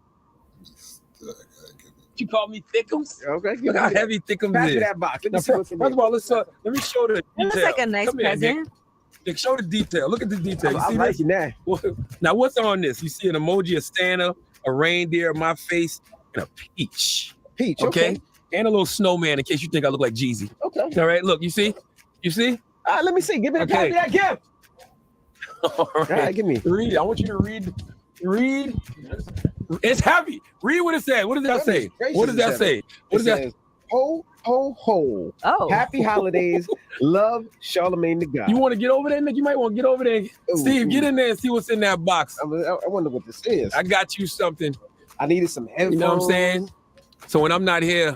You call me Thickums? Okay. Look how heavy Thickums Pass me is. that box. Let me Now, see what's in first of all, let me show the It detail. looks like a nice Come here, Nick. present. Nick, show the detail. Look at the detail. You I'm see liking this? that. Now, what's on this? You see an emoji of Santa, a reindeer, my face, and a peach. Peach, Okay. And a little snowman in case you think I look like Jeezy. Okay. All right. Look, you see? All right, let me see. Give me the Okay. that gift. All right. Give me. Read. I want you to read. It's heavy. Read what it says. What does that say? What does that say? What does that? Ho, ho, ho. Oh. Happy holidays. Love, Charlemagne the God. You want to get over there, Nick? You might want to get over there. Steve, get in there and see what's in that box. I wonder what this is. I got you something. I needed some headphones. You know what I'm saying? So when I'm not here,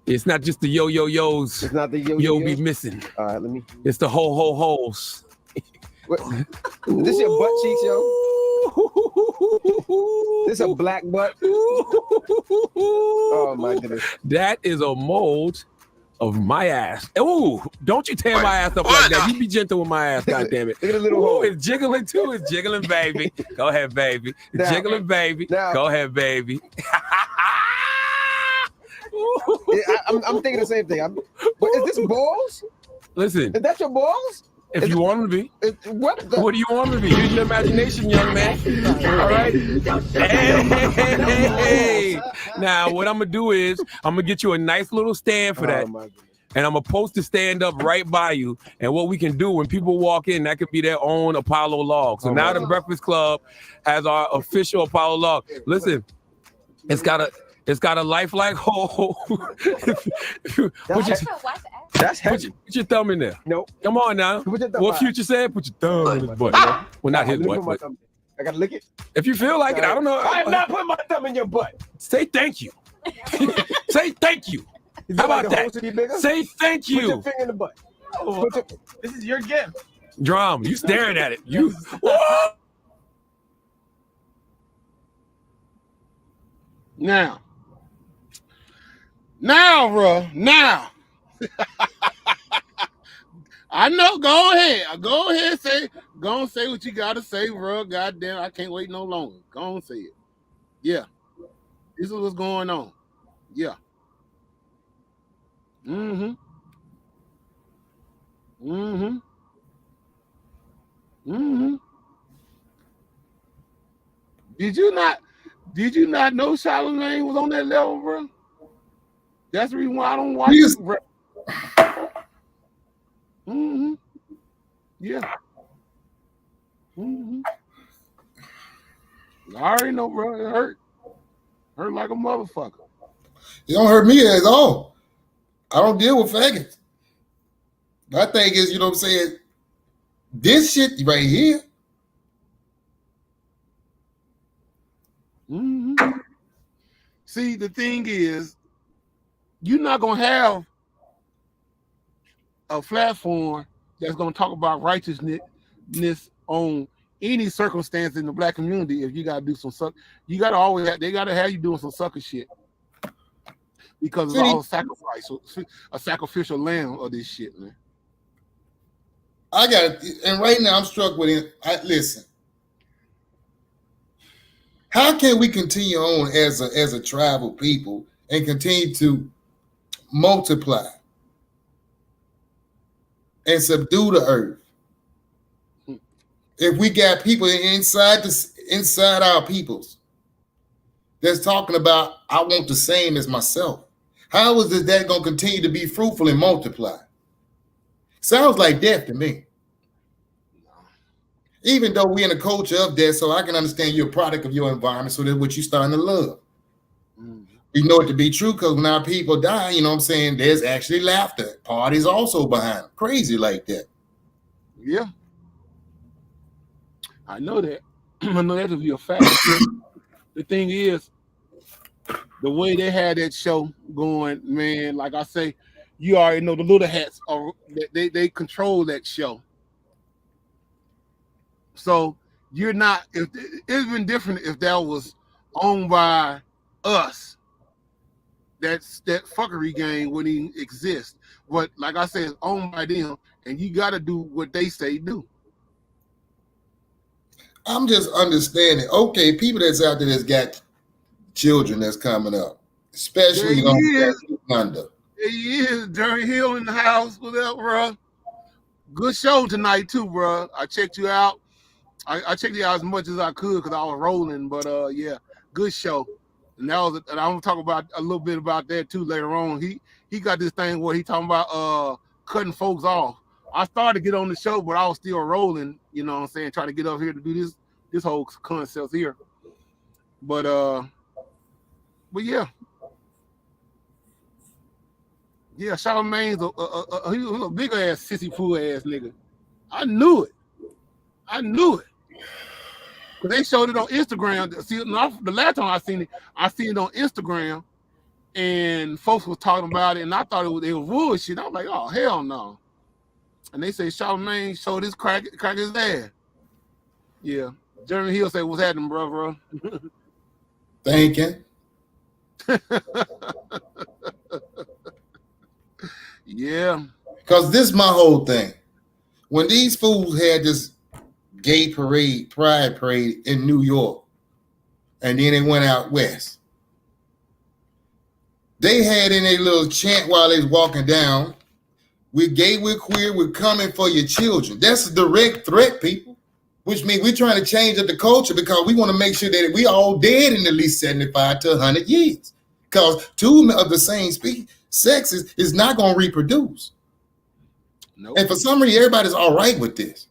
it's not just the yo-yo-yos. It's not the yo-yo. You'll be missing. All right, let me. It's the ho-ho-hos. What? Is this your butt cheeks, yo? This a black butt? Oh my goodness. That is a mold of my ass. Ooh, don't you tear my ass up like that. You be gentle with my ass, goddammit. Look at the little hole. It's jiggling too. It's jiggling, baby. Go ahead, baby. It's Now- jiggling, baby. now- Go ahead, baby. I'm thinking the same thing. But is this balls? Listen, Is that your balls? If you want him to be. What do you want him to be? Use your imagination, young man. All right. Hey. Now, what I'm gonna do is I'm gonna get you a nice little stand for that. And I'm gonna post the stand up right by you. And what we can do when people walk in, that could be their own Apollo log. So now the Breakfast Club has our official Apollo log. Listen, it's got a lifelike hole. That's heavy. Put your thumb in there. Nope. Come on now. What Future said? Put your thumb in his butt. Well, not his butt, but I gotta lick it. if you feel like it, I don't know. I am not putting my thumb in your butt. Say thank you. Say thank you. How about that? Say thank you. Put your finger in the butt. This is your gift. Drum, you staring at it. You. Now, bro. Now. I know. Go ahead. Say what you gotta say, bro. Goddamn, I can't wait no longer. Go on, say it. Yeah. This is what's going on. Yeah. Did you not know Charlamagne was on that level, bro? That's the reason why I don't watch it, bro. Yeah. I already know, bro. It hurt. Hurt like a motherfucker. It don't hurt me at all. I don't deal with faggots. My thing is, you know what I'm saying? This shit right here. See, the thing is, you're not gonna have a platform that's gonna talk about righteousness on any circumstance in the black community if you gotta do some suck. You gotta always they gotta have you doing some sucker shit because it's all sacrifice, a sacrificial lamb of this shit, man. I got it, and right now I'm struck with it. Listen. How can we continue on as a tribal people and continue to multiply and subdue the earth if we got people inside our peoples that's talking about I want the same as myself? How is that going to continue to be fruitful and multiply? Sounds like death to me. Even though we're in a culture of death, so I can understand you're a product of your environment, so that's what you're starting to love. We know it to be true because when our people die, you know what I'm saying, there's actually laughter. Parties also behind them. Crazy like that. Yeah. I know that. I know that to be a fact. The thing is, the way they had that show going, man, like I say, you already know the little hats are they control that show. So you're not. If it's been different if that was owned by us, that fuckery game wouldn't even exist. But like I said, it's owned by them, and you got to do what they say do. I'm just understanding. Okay, people that's out there that's got children that's coming up, especially under. There he is, Jerry Hill in the house. What up, bro? Good show tonight too, bro. I checked you out. I checked you out as much as I could because I was rolling, but yeah, good show. And that was, and I'm gonna talk about a little bit about that too later on. He got this thing where he talking about cutting folks off. I started to get on the show, but I was still rolling. You know what I'm saying? Trying to get up here to do this whole concept here. But yeah. Yeah, Charlamagne's a big ass sissy poo ass nigga. I knew it. Cause they showed it on Instagram. See, the last time I seen it on Instagram, and folks was talking about it, and I thought it was bullshit. I was like, oh hell no. And they say Charlamagne showed his crack his ass. Yeah, Jeremy Hill said, "What's happening, bro?" Thinking. Yeah. Because this is my whole thing. When these fools had this gay parade, pride parade in New York, and then they went out west, they had in a little chant while they was walking down, We're gay, we're queer, we're coming for your children. That's a direct threat, people. Which means we're trying to change up the culture because we want to make sure that we all dead in at least 75 to 100 years. Because two of the same sexes is not going to reproduce. Nope. And for some reason, everybody's all right with this.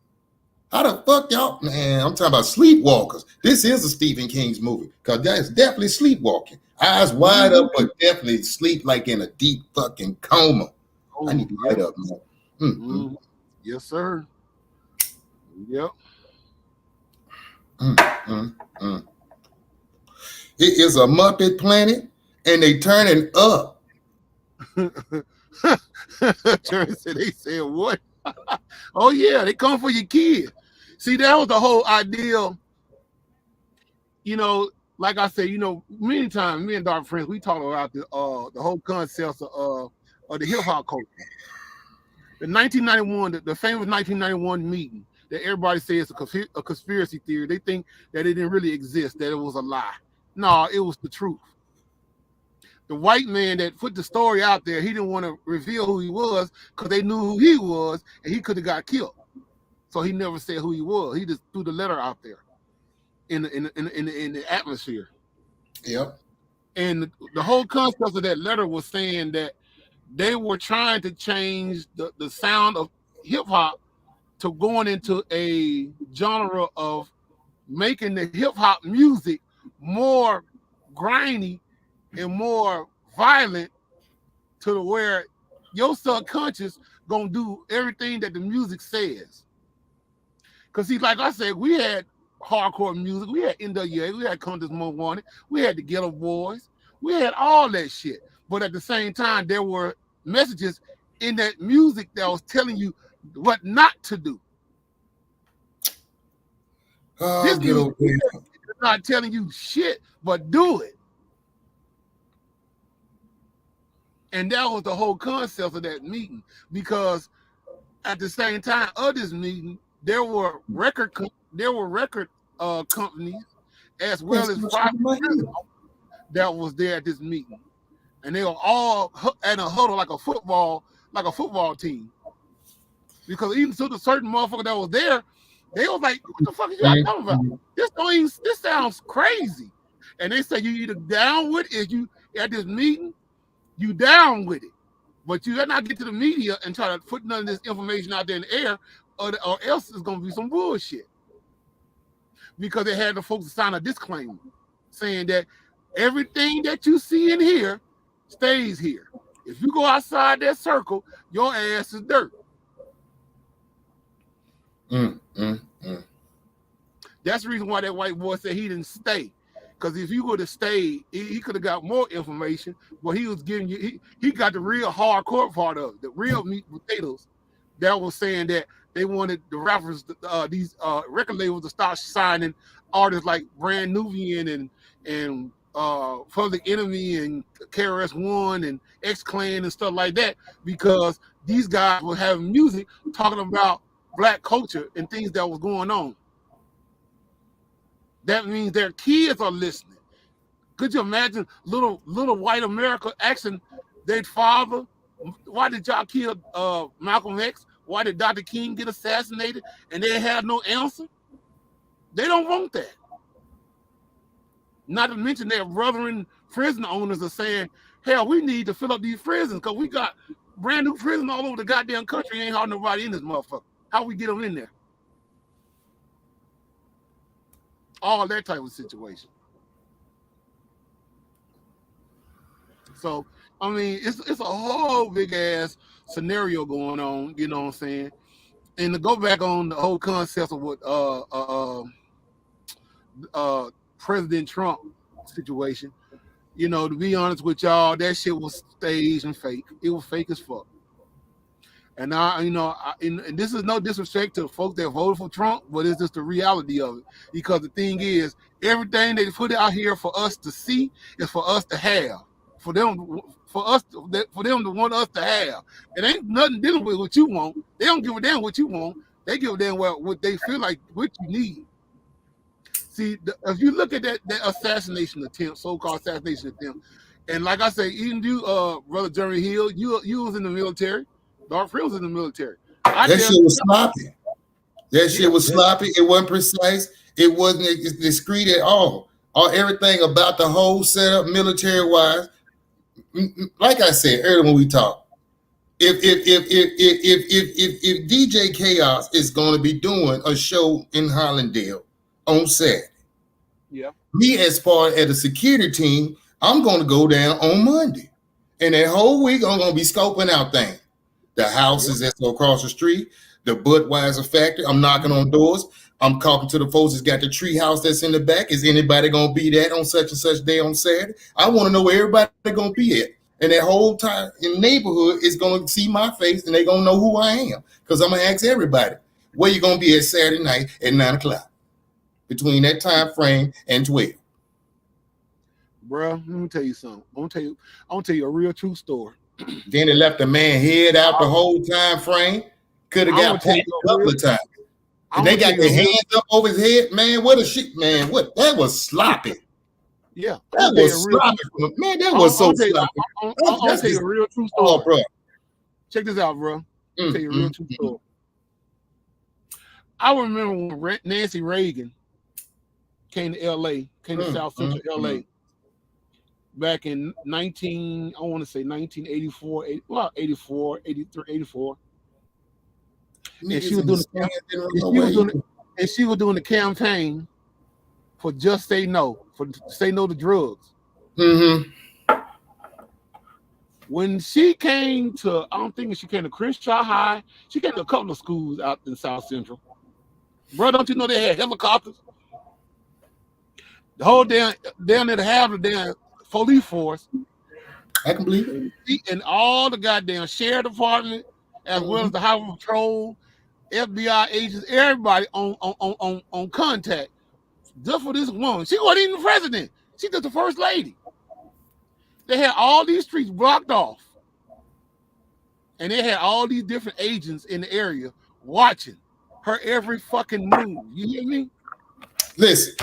How the fuck y'all? Man, I'm talking about Sleepwalkers. This is a Stephen King's movie because that's definitely sleepwalking. Eyes wide up, but definitely sleep like in a deep fucking coma. I need to light up, man. Mm-hmm. Yes, sir. Yep. It is a Muppet planet, and they turning up. They said what? Oh yeah, they come for your kids. See, that was the whole idea. You know, like I said, you know, many times me and Dark Friends, we talk about the whole concept of the hip hop culture. The 1991, the famous 1991 meeting that everybody says a conspiracy theory. They think that it didn't really exist, that it was a lie. No, it was the truth. The white man that put the story out there, he didn't want to reveal who he was because they knew who he was and he could have got killed. So he never said who he was. He just threw the letter out there in the atmosphere. Yep. And the whole concept of that letter was saying that they were trying to change the sound of hip hop to going into a genre of making the hip hop music more grimy and more violent to where your subconscious gonna do everything that the music says. Cause see, like I said, we had hardcore music, we had NWA, we had Countess Most Wanted, we had the Ghetto Boys, we had all that shit. But at the same time, there were messages in that music that was telling you what not to do. This music is not telling you shit, but do it. And that was the whole concept of that meeting, because at the same time of this meeting, there were record companies as well as private that was there at this meeting, and they were all at a huddle like a football team. Because even to the certain motherfucker that was there, they was like, "What the fuck is y'all talking about? This sounds crazy." And they say you either down with it, you at this meeting, you down with it, but you better not get to the media and try to put none of this information out there in the air, or else it's gonna be some bullshit. Because they had the folks to sign a disclaimer saying that everything that you see in here stays here. If you go outside that circle, your ass is dirt. That's the reason why that white boy said he didn't stay. Because if you would have stayed, he could have got more information. But he was giving you, he got the real hardcore part of it, the real meat and potatoes. That was saying that they wanted the rappers, these record labels, to start signing artists like Brand Nubian and Public Enemy and KRS-One and X-Clan and stuff like that, because these guys were having music talking about Black culture and things that was going on. That means their kids are listening. Could you imagine little white America asking their father, "Why did y'all kill Malcolm X? Why did Dr. King get assassinated?" And they had no answer? They don't want that. Not to mention their brethren prison owners are saying, "Hell, we need to fill up these prisons because we got brand new prisons all over the goddamn country. Ain't hard nobody in this motherfucker. How we get them in there?" All that type of situation. So, I mean, it's a whole big ass scenario going on, you know what I'm saying? And to go back on the whole concept of what President Trump situation, you know, to be honest with y'all, that shit was staged and fake. It was fake as fuck. And and this is no disrespect to the folks that voted for Trump, but it's just the reality of it. Because the thing is, everything they put out here for us to see is for us to have. For them to want us to have. It ain't nothing dealing with what you want. They don't give a damn what you want. They give a damn what they feel like what you need. See, if you look at that assassination attempt, so-called assassination attempt, and like I say, even you, Brother Jeremy Hill, you was in the military. Dark Frill was in the military. That shit was sloppy. That shit was sloppy. It wasn't precise. It wasn't discreet at all. Everything about the whole setup, military-wise, like I said earlier when we talked, if DJ Chaos is going to be doing a show in Hollandale on Saturday, me as part of the security team, I'm going to go down on Monday, and that whole week I'm going to be scoping out things. The houses that's across the street, the Budweiser factory. I'm knocking on doors. I'm talking to the folks that's got the tree house that's in the back. Is anybody going to be that on such and such day on Saturday? I want to know where everybody going to be at. And that whole time in the neighborhood is going to see my face and they're going to know who I am. Because I'm going to ask everybody, where you going to be at Saturday night at 9 o'clock? Between that time frame and 12. Bro, let me tell you something. I'm going to tell you a real true story. Then they left the man head out the whole time frame. Could have got paid a couple of times. And they got their hands up over his head. Man, what a shit, man. What? That was sloppy. Yeah. That was sloppy. Man, that was so sloppy. I'll tell you a real true story. Bro. Check this out, bro. I'll tell you a real true story. I remember when Nancy Reagan came to L.A., came to South Central L.A., back in 1984, 84, 83, 84. And she was doing the campaign for Just Say No, for Say No to Drugs. When she came to, I don't think she came to Crenshaw High. She came to a couple of schools out in South Central. Bro, don't you know they had helicopters? The whole down there to have the damn police force. I can believe it. And all the goddamn sheriff department, as well as the highway patrol, FBI agents, everybody on contact just for this woman. She wasn't even the president. She just the first lady. They had all these streets blocked off. And they had all these different agents in the area watching her every fucking move. You hear me? Listen.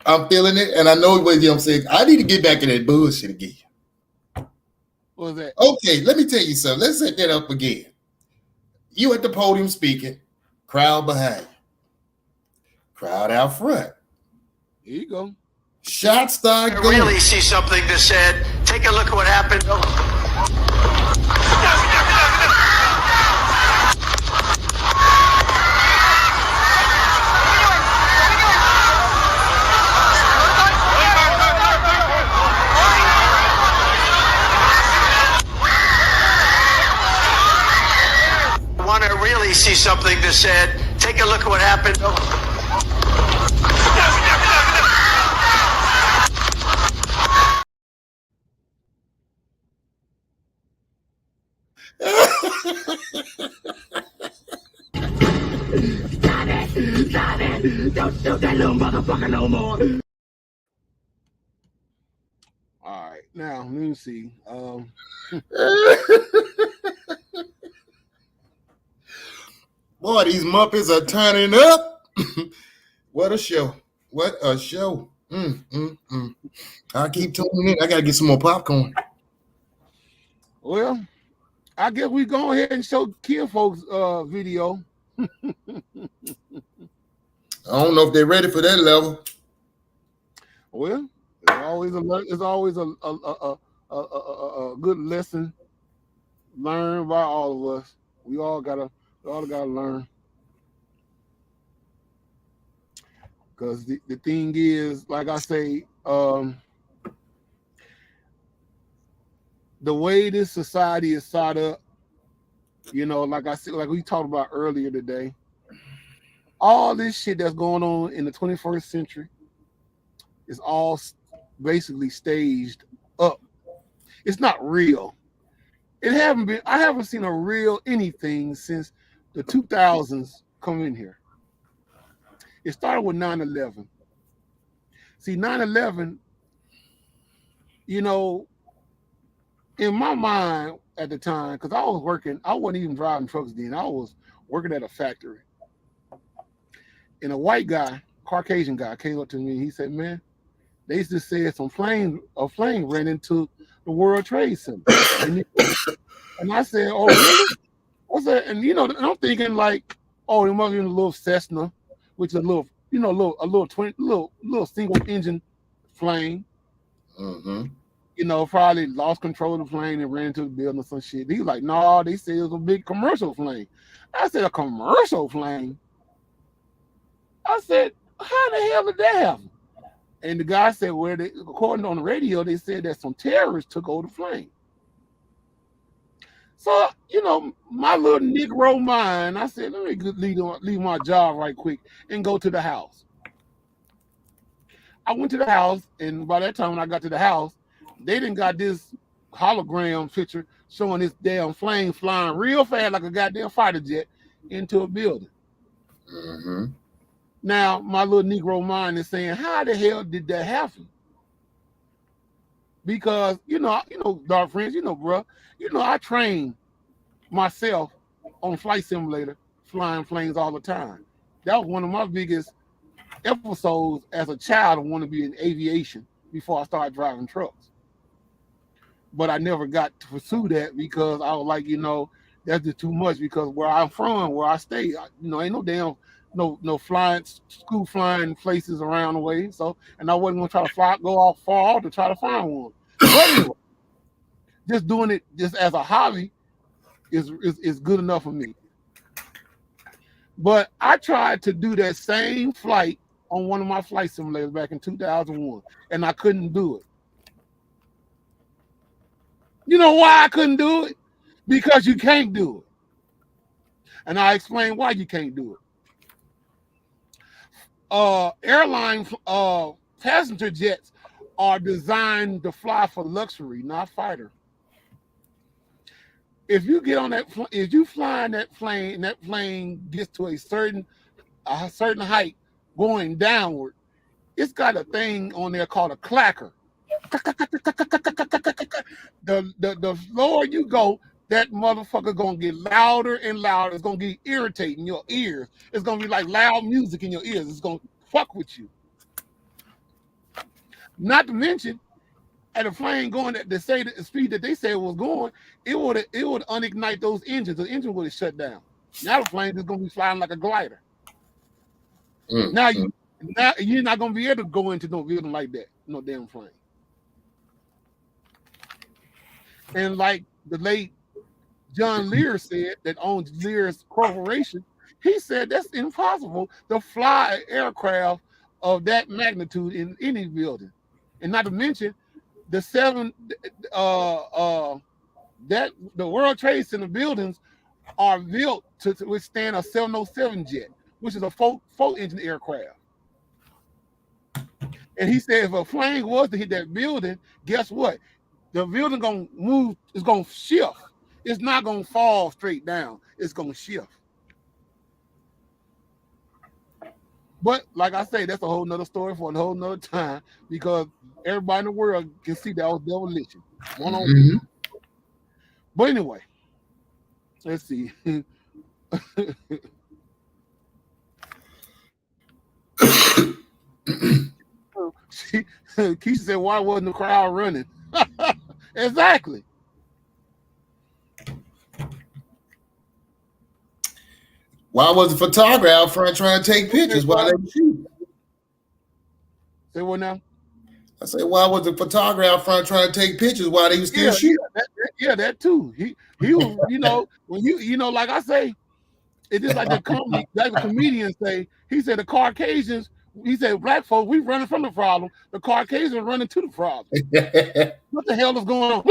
I'm feeling it, and I know what I'm saying. I need to get back in that bullshit again. What was that? Okay, let me tell you something. Let's set that up again. You at the podium speaking, crowd behind you, crowd out front. Here you go. Shots start going. Really see something that said, take a look at what happened. Want to really see something that said, take a look at what happened. Stop it! Don't do that little motherfucker no more. All right, now let me see. Boy, these Muppets are turning up. What a show. What a show. I keep tuning in. I got to get some more popcorn. Well, I guess we go ahead and show Kill Folks video. I don't know if they're ready for that level. Well, it's always a good lesson learned by all of us. We all gotta learn. Because the thing is, like I say, the way this society is set up, you know, like I said, like we talked about earlier today, all this shit that's going on in the 21st century is all basically staged up. It's not real. I haven't seen a real anything since the 2000s come in here. It started with 9/11. See, 9/11, you know, in my mind at the time, because I was working, I wasn't even driving trucks then. I was working at a factory. And a white guy, Caucasian guy, came up to me and he said, man, they just said a plane ran into the World Trade Center. And I said, oh, really? I said, and you know, and I'm thinking like, oh, it must be a little Cessna, which is a little, you know, a little single engine plane. Mm-hmm. You know, probably lost control of the plane and ran into the building or some shit. He was like, no, they said it was a big commercial plane. I said, a commercial plane? I said, how the hell did that happen? And the guy said, well, according on the radio, they said that some terrorists took over the plane. So, you know, my little Negro mind, I said, let me leave my job right quick and go to the house. I went to the house, and by that time when I got to the house, they didn't got this hologram picture showing this damn plane flying real fast like a goddamn fighter jet into a building. Mm-hmm. Now, my little Negro mind is saying, how the hell did that happen? Because, you know, dark friends, you know, bro, you know, I train myself on flight simulator, flying planes all the time. That was one of my biggest episodes as a child. I want to be in aviation before I started driving trucks. But I never got to pursue that because I was like, you know, that's just too much because where I'm from, where I stay, you know, ain't no damn no flying school flying places around the way. So, and I wasn't gonna try to go off far off to try to find one. But anyway, just doing it just as a hobby is good enough for me. But I tried to do that same flight on one of my flight simulators back in 2001, and I couldn't do it. You know why I couldn't do it? Because you can't do it. And I explained why you can't do it. Airline passenger jets are designed to fly for luxury, not fighter. If you get on that, if you fly in that plane, and that plane gets to a certain height going downward, it's got a thing on there called a clacker. The lower you go, that motherfucker gonna get louder and louder. It's gonna get irritating your ears. It's gonna be like loud music in your ears. It's gonna fuck with you. Not to mention, at a plane going at the speed that they said it was going, it would unignite those engines. The engine would have shut down. Now the plane is gonna be flying like a glider. Now you're not gonna be able to go into no building like that, no damn plane. And like the late John Lear said, that owns Lear's Corporation, he said that's impossible to fly an aircraft of that magnitude in any building. And not to mention the the World Trade Center buildings are built to withstand a 707 jet, which is a four-engine aircraft. And he said if a plane was to hit that building, guess what? The building gonna move, it's gonna shift. It's not gonna fall straight down. It's gonna shift. But like I say, that's a whole nother story for a whole nother time because everybody in the world can see that was demolition. One-on-one. But anyway, let's see. Keisha said, why wasn't the crowd running? Exactly. Why was the photographer out front trying to take pictures while they were shooting? Say what now? I said, why was the photographer out front trying to take pictures while they were still shooting? That too. He was, you know, when you know, like I say, it's just like the comedian say. He said the Caucasians. He said black folks, we running from the problem. The Caucasians running to the problem. What the hell is going on?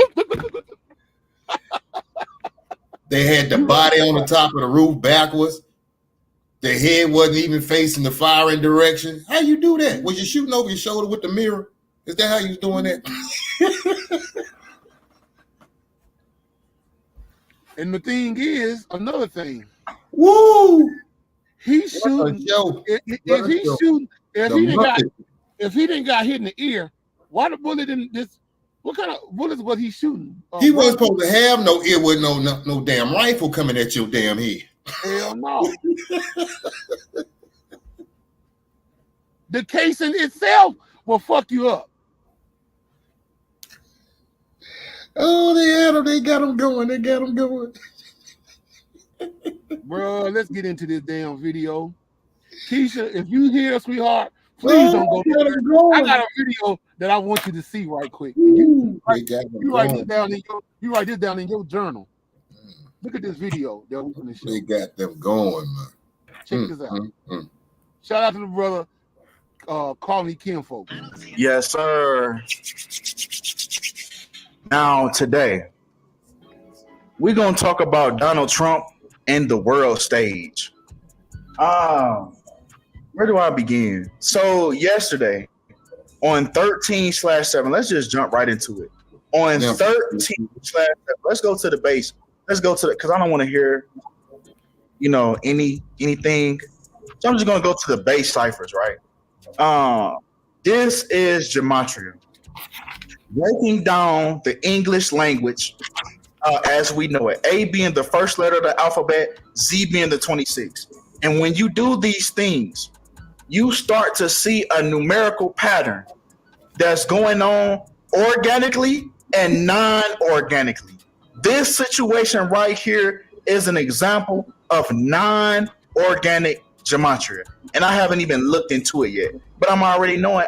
They had the body on the top of the roof backwards. The head wasn't even facing the firing direction. How you do that? Was you shooting over your shoulder with the mirror? Is that how you was doing that? And the thing is, another thing. Woo! He's shooting. If he didn't got hit in the ear, why the bullet didn't this? What kind of bullets was he shooting? He wasn't supposed to have no ear with no damn rifle coming at your damn head. Hell no. The casing itself will fuck you up. Oh, they had him. They got him going. They got him going. Bro, let's get into this damn video. Keisha, if you hear, sweetheart, please don't go there. I got a video that I want you to see right quick. You write this down in your journal. Look at this video that we're going to show. They got them going, man. Check this out. Shout out to the brother, Call Me Kinfolk. Yes, sir. Now, today, we're going to talk about Donald Trump and the world stage. Where do I begin? So, yesterday, on 13/7, let's just jump right into it. On 13/7, let's go to the base. Let's go to the, because I don't want to hear, anything. So I'm just going to go to the base ciphers, right? This is gematria. Breaking down the English language as we know it. A being the first letter of the alphabet, Z being the 26. And when you do these things, you start to see a numerical pattern that's going on organically and non-organically. This situation right here is an example of non-organic gematria. And I haven't even looked into it yet, but I'm already knowing.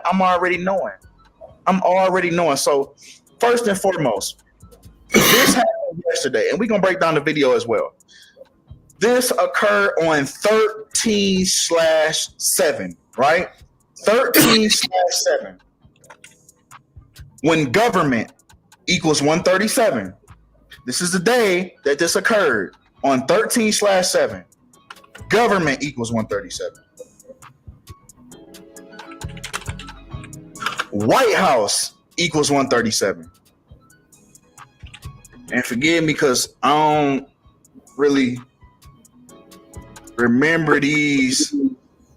So first and foremost, this happened yesterday, and we're going to break down the video as well. This occurred on 13/7, right? 13/7. When government equals 137. This is the day that this occurred, on 13/7. Government equals 137. White House equals 137. And forgive me because I don't really remember these.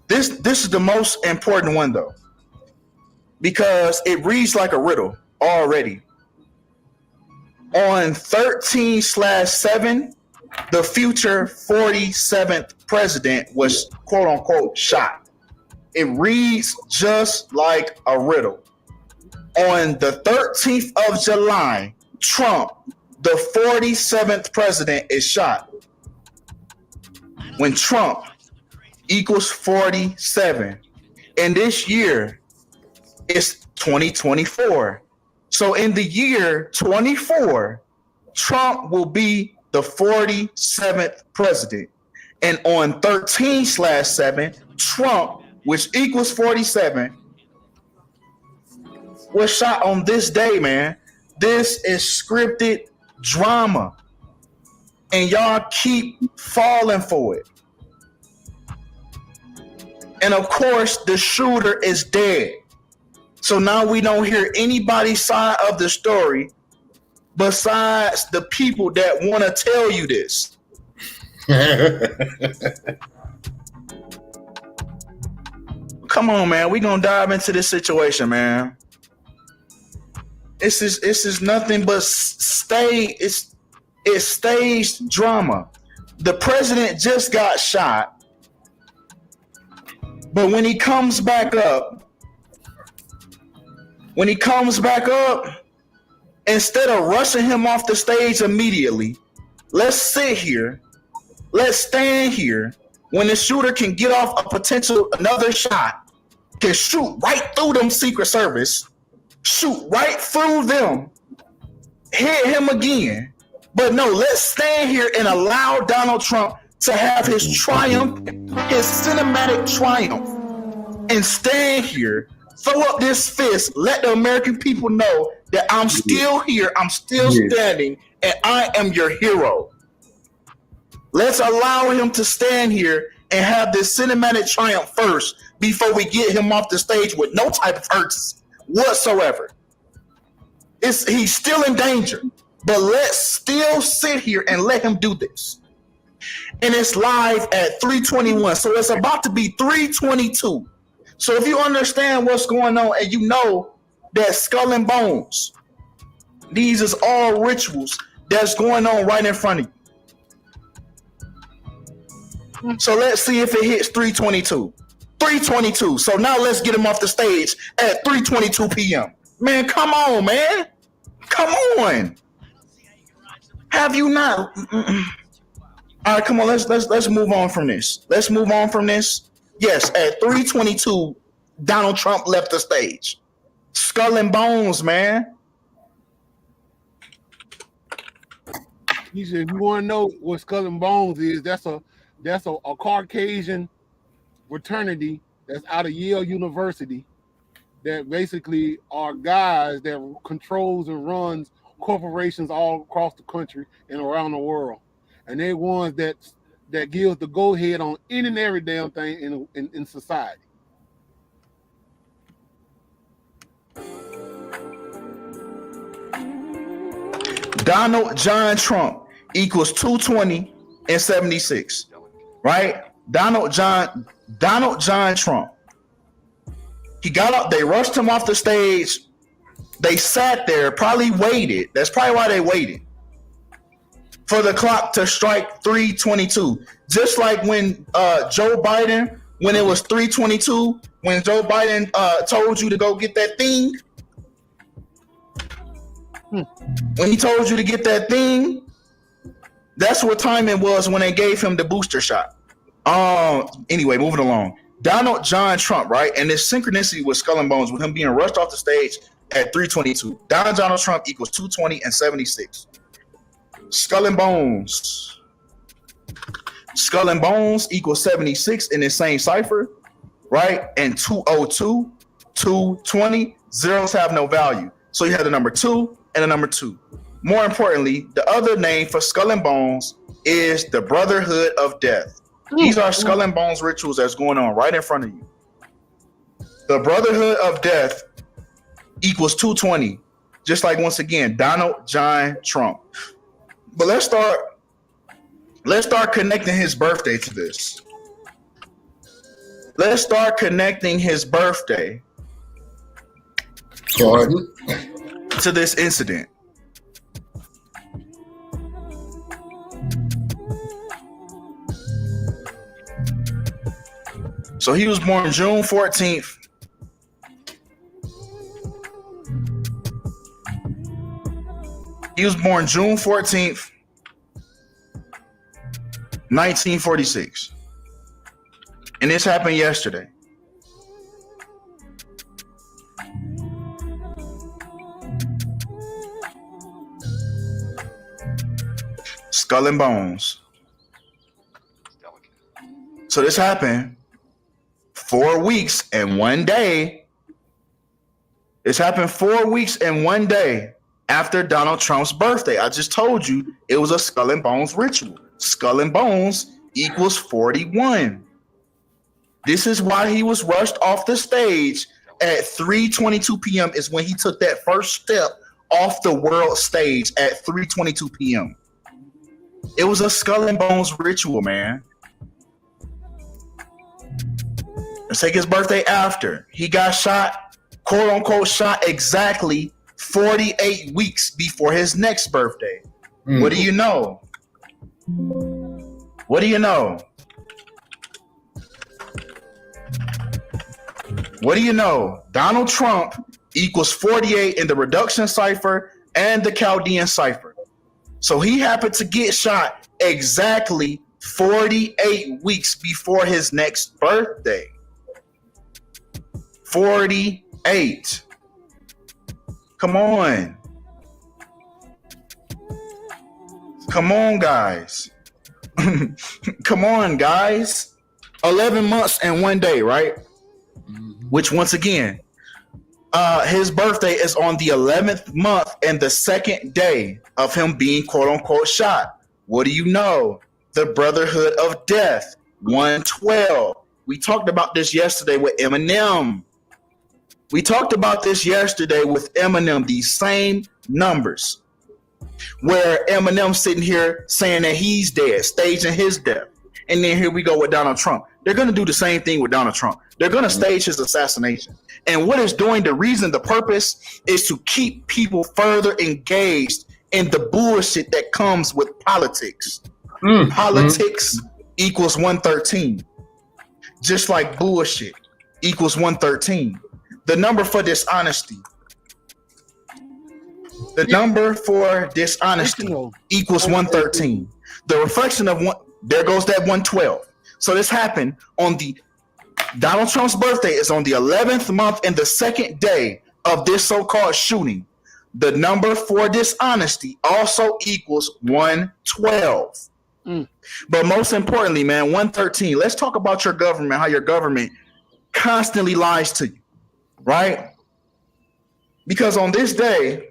This is the most important one though, because it reads like a riddle already. On 13/7, the future 47th president was quote unquote shot. It reads just like a riddle. On the 13th of July, Trump, the 47th president, is shot. When Trump equals 47, and this year is 2024. So in the year 24, Trump will be the 47th president. And on 13/7, Trump, which equals 47, was shot on this day, man. This is scripted drama. And y'all keep falling for it. And of course, the shooter is dead. So now we don't hear anybody's side of the story besides the people that want to tell you this. Come on, man. We're going to dive into this situation, man. This is nothing but it's staged drama. The president just got shot. But when he comes back up, instead of rushing him off the stage immediately, let's sit here, let's stand here when the shooter can get off a potential another shot, can shoot right through them Secret Service, shoot right through them, hit him again. But no, let's stand here and allow Donald Trump to have his triumph, his cinematic triumph, and stand here, throw up this fist, let the American people know that I'm still here, I'm still standing, and I am your hero. Let's allow him to stand here and have this cinematic triumph first before we get him off the stage with no type of urgency whatsoever. He's still in danger, but let's still sit here and let him do this. And it's live at 3:21, so it's about to be 3:22. So if you understand what's going on and you know that Skull and Bones, these is all rituals that's going on right in front of you. So let's see if it hits 3:22. 3:22. So now let's get him off the stage at 3:22 p.m. Man, come on, man. Come on. Have you not? All right, come on. Let's move on from this. Let's move on from this. Yes, at 3:22, Donald Trump left the stage. Skull and bones, man. He said, if you want to know what Skull and Bones is, that's a Caucasian fraternity that's out of Yale University that basically are guys that controls and runs corporations all across the country and around the world. And they're ones that gives the go-ahead on any and every damn thing in society. Donald John Trump equals 220 and 76, right? Donald John Trump. He got up, they rushed him off the stage. They sat there, probably waited. That's probably why they waited for the clock to strike 3:22. Just like when Joe Biden, when it was 3:22, when Joe Biden told you to go get that thing. When he told you to get that thing, that's what time it was when they gave him the booster shot. Anyway, moving along. Donald John Trump, right? And this synchronicity with Skull and Bones, with him being rushed off the stage at 3:22. Donald Trump equals 220 and 76. Skull and Bones. Skull and Bones equals 76 in the same cipher, right? And 202, 220, zeros have no value. So you have the number 2 and the number 2. More importantly, the other name for Skull and Bones is the Brotherhood of Death. These are Skull and Bones rituals that's going on right in front of you. The Brotherhood of Death equals 220, just like, once again, Donald John Trump. But let's start connecting his birthday to this. Let's start connecting his birthday to this incident. So he was born June 14th. He was born June 14th, 1946. And this happened yesterday. Skull and Bones. So this happened 4 weeks and 1 day. This happened 4 weeks and 1 day after Donald Trump's birthday. I just told you it was a Skull and Bones ritual. Skull and Bones equals 41. This is why he was rushed off the stage at 3:22 p.m. is when he took that first step off the world stage at 3:22 p.m. It was a Skull and Bones ritual, man. Let's take his birthday after. He got shot, quote unquote, shot exactly 48 weeks before his next birthday. What do you know? What do you know? What do you know? Donald Trump equals 48 in the reduction cipher and the Chaldean cipher. So he happened to get shot exactly 48 weeks before his next birthday. 48. Come on. Come on, guys. Come on, guys. 11 months and 1 day, right? Which, once again, his birthday is on the 11th month and the second day of him being, quote unquote, shot. What do you know? The Brotherhood of Death, 112. We talked about this yesterday with Eminem. These same numbers. Where Eminem's sitting here saying that he's dead, staging his death. And then here we go with Donald Trump. They're going to do the same thing with Donald Trump. They're going to stage his assassination. And what it's doing, the reason, the purpose, is to keep people further engaged in the bullshit that comes with politics. Politics equals 113. Just like bullshit equals 113. The number for dishonesty The number for dishonesty equals 113. The reflection of one, there goes that 112. So this happened on Donald Trump's birthday is on the 11th month and the second day of this so-called shooting. The number for dishonesty also equals 112. But most importantly, man, 113. Let's talk about your government, how your government constantly lies to you, right? Because on this day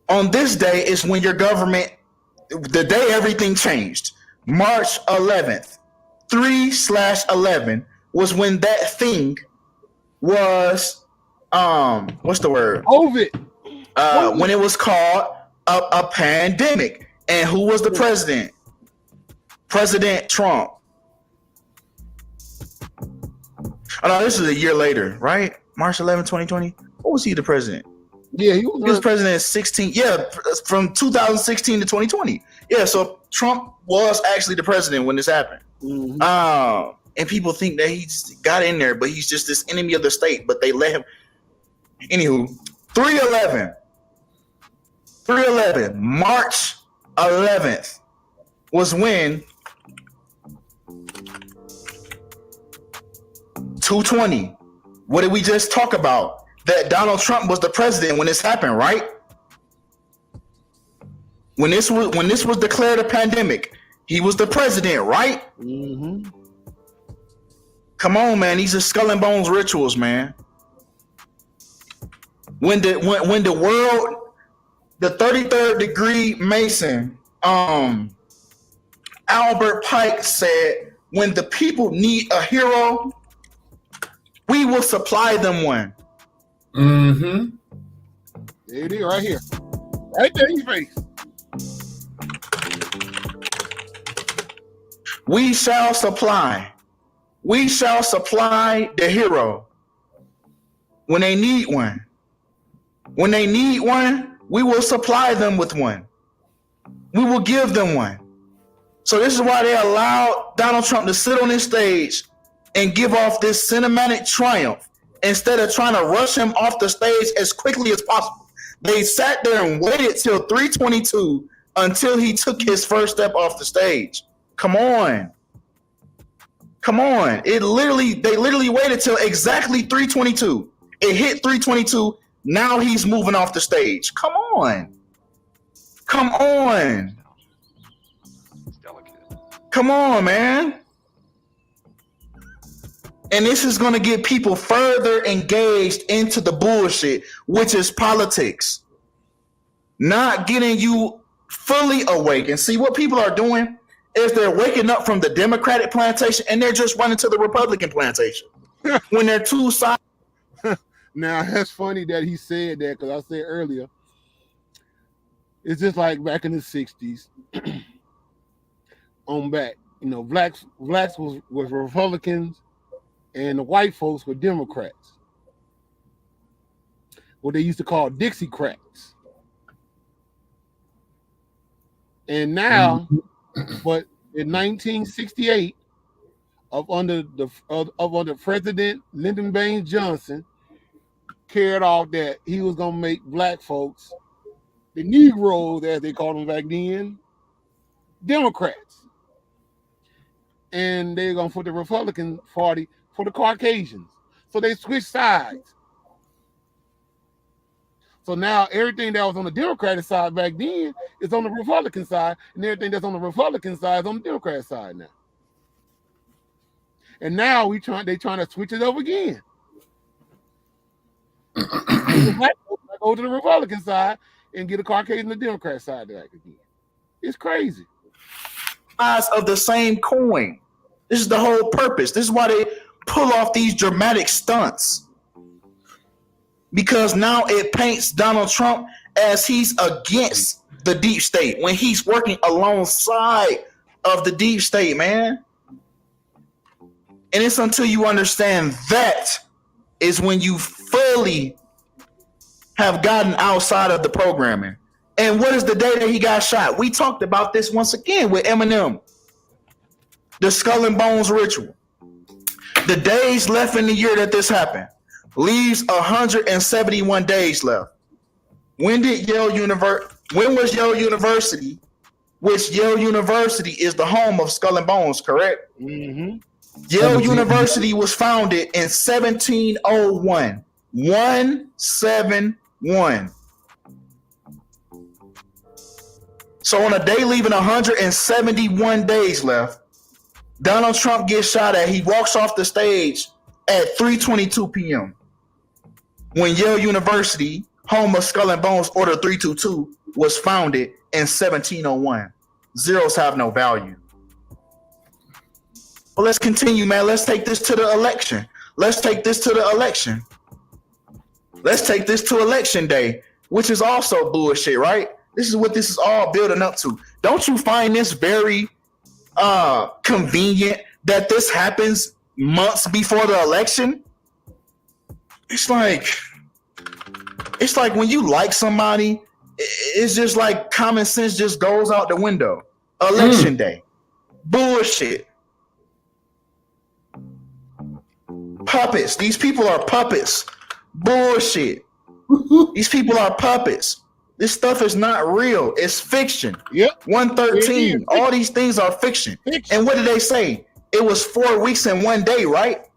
is when your government, the day everything changed. March 11th, 3/11 was when that thing was, what's the word? COVID. When it was called a pandemic. And who was the president? President Trump. Oh no, this is a year later, right? March 11, 2020. What was he the president? Yeah, he was president 16. Yeah, from 2016 to 2020. Yeah, so Trump was actually the president when this happened. And people think that he just got in there, but he's just this enemy of the state. But they let him. Anywho, 3/11, March 11th was when 220. What did we just talk about? That Donald Trump was the president when this happened, right? When this was declared a pandemic, he was the president, right? Come on, man. These are skull and bones rituals, man. When the world, the 33rd degree Mason, Albert Pike said, when the people need a hero, we will supply them one. There it is, right here. Right there in your face. We shall supply the hero when they need one. When they need one, we will supply them with one. We will give them one. So this is why they allowed Donald Trump to sit on this stage and give off this cinematic triumph instead of trying to rush him off the stage as quickly as possible. They sat there and waited till 3:22 until he took his first step off the stage. Come on. They literally waited till exactly 3:22. It hit 3:22. Now he's moving off the stage. Come on, man. And this is going to get people further engaged into the bullshit, which is politics. Not getting you fully awake. And see, what people are doing is they're waking up from the Democratic plantation and they're just running to the Republican plantation when they're two sides. Now, that's funny that he said that, because I said earlier, it's just like back in the 60s on back. You know, blacks was Republicans and the white folks were Democrats. What they used to call Dixiecrats. And now, but in 1968, up under President Lyndon Baines Johnson, carried off that he was gonna make black folks, the Negroes as they called them back then, Democrats, and they're gonna put the Republican Party for the Caucasians. So they switched sides. So now everything that was on the Democratic side back then is on the Republican side, and everything that's on the Republican side is on the Democrat side now. And now they trying to switch it up again. Go to the Republican side and get a Caucasian the Democrat side back again. It's crazy. Sides of the same coin. This is the whole purpose. This is why they pull off these dramatic stunts. Because now it paints Donald Trump as he's against the deep state when he's working alongside of the deep state, man. And it's until you understand that is when you fully have gotten outside of the programming. And what is the day that he got shot? We talked about this once again with Eminem. The Skull and Bones ritual. The days left in the year that this happened. leaves 171 days left. When was Yale University, which Yale University is the home of Skull and Bones, correct? Mm-hmm. Yale University was founded in 1701. 171. So on a day leaving 171 days left, Donald Trump gets shot at. He walks off the stage at 3:22 p.m. when Yale University, home of Skull and Bones Order 322, was founded in 1701. Zeros have no value. Well, let's continue, man. Let's take this to the election. Let's take this to election day, which is also bullshit, right? This is what this is all building up to. Don't you find this very convenient that this happens months before the election? It's like when you like somebody, it's just like common sense just goes out the window. Election day. Bullshit. Puppets. These people are puppets. Bullshit. These people are puppets. This stuff is not real. It's fiction. Yep. 113. All these things are fiction. And what did they say? It was 4 weeks and 1 day, right?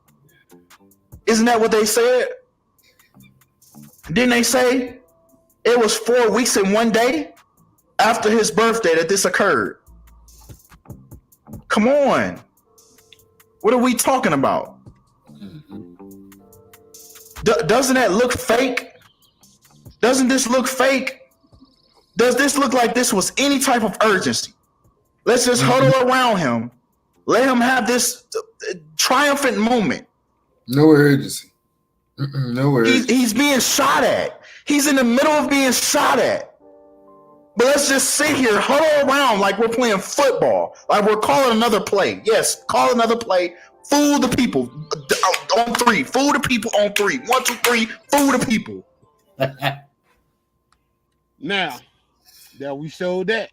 Isn't that what they said? Didn't they say it was 4 weeks and 1 day after his birthday that this occurred? Come on. What are we talking about? Doesn't that look fake? Doesn't this look fake? Does this look like this was any type of urgency? Let's just huddle around him. Let him have this triumphant moment. No urgency. No urgency. He's being shot at. He's in the middle of being shot at. But let's just sit here, huddle around like we're playing football, like we're calling another play. Yes, call another play. Fool the people on three. Fool the people on three. 1, 2, 3. Fool the people. Now that we showed that,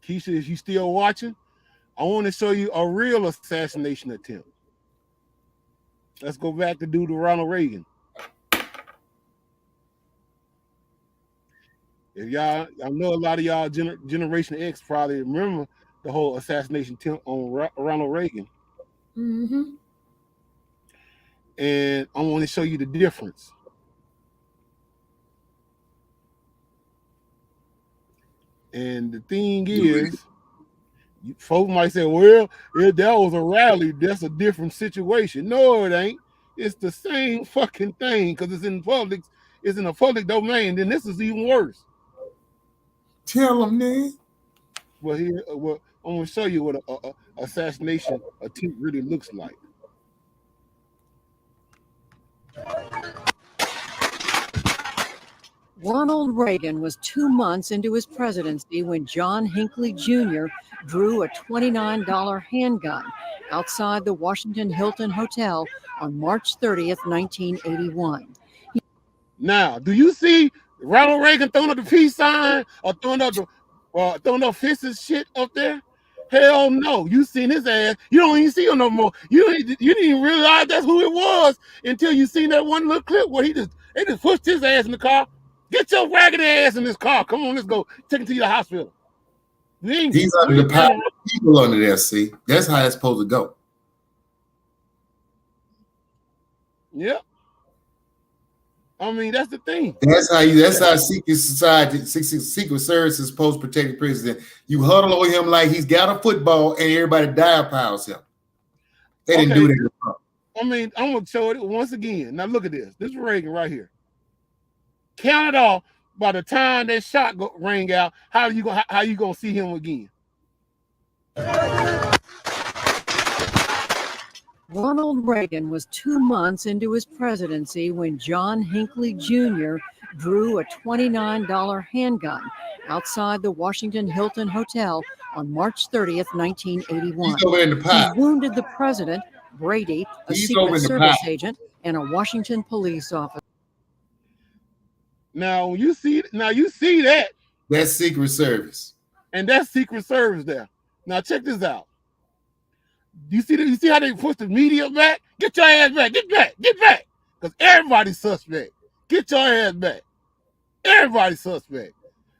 Keisha, if you still watching, I want to show you a real assassination attempt. Let's go back to Ronald Reagan. If y'all, I know a lot of y'all Generation X probably remember the whole assassination attempt on Ronald Reagan. Mm-hmm. And I want to show you the difference. And the thing is, folks might say, well, if that was a rally, that's a different situation. No, it ain't. It's the same fucking thing because it's in public. It's in a public domain. Then this is even worse. Tell them, man. Well, here, I'm going to show you what a assassination attempt really looks like. Ronald Reagan was 2 months into his presidency when John Hinckley Jr. drew a $29 handgun outside the Washington Hilton Hotel on March 30th, 1981. Now, do you see Ronald Reagan throwing up the peace sign or throwing up fists and shit up there? Hell no. You seen his ass. You don't even see him no more. You didn't even realize that's who it was until you seen that one little clip where they just pushed his ass in the car. Get your raggedy ass in this car. Come on, let's go. Take him to the hospital. He's under the power of people under there, see? That's how it's supposed to go. Yep. I mean, that's the thing. That's how secret service is supposed to protect the president. You huddle over him like he's got a football and everybody dial-piles him. They didn't do that. I mean, I'm gonna show it once again. Now look at this. This is Reagan right here. Count it off. By the time that shot rang out, how you gonna see him again? Ronald Reagan was 2 months into his presidency when John Hinckley Jr. drew a $29 handgun outside the Washington Hilton Hotel on March 30th, 1981. He's over in the pile. He wounded the president, Brady, a Secret Service agent, and a Washington police officer. Now you see that. That's Secret Service. And that's Secret Service there. Now check this out. You see how they push the media back? Get your ass back. Get back. Get back. Because everybody's suspect. Get your ass back. Everybody's suspect.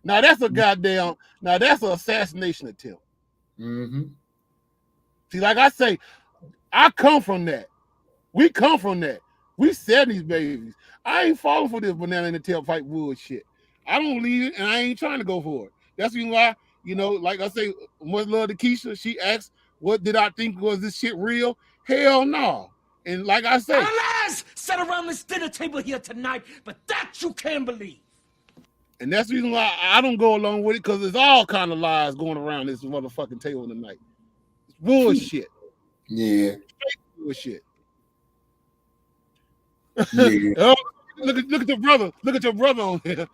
Now that's that's an assassination attempt. Mm-hmm. See, like I say, I come from that. We come from that. We set these babies. I ain't falling for this banana in the tailpipe bullshit. I don't leave it, and I ain't trying to go for it. That's the reason why, like I say, much love to Keisha. She asked, what did I think, was this shit real? Hell no. And like I say, Alas, sat around this dinner table here tonight, but that you can't believe. and that's the reason why I don't go along with it, because there's all kind of lies going around this motherfucking table tonight. It's bullshit. Yeah. Bullshit. Yeah. Oh, look at your brother. Look at your brother on here.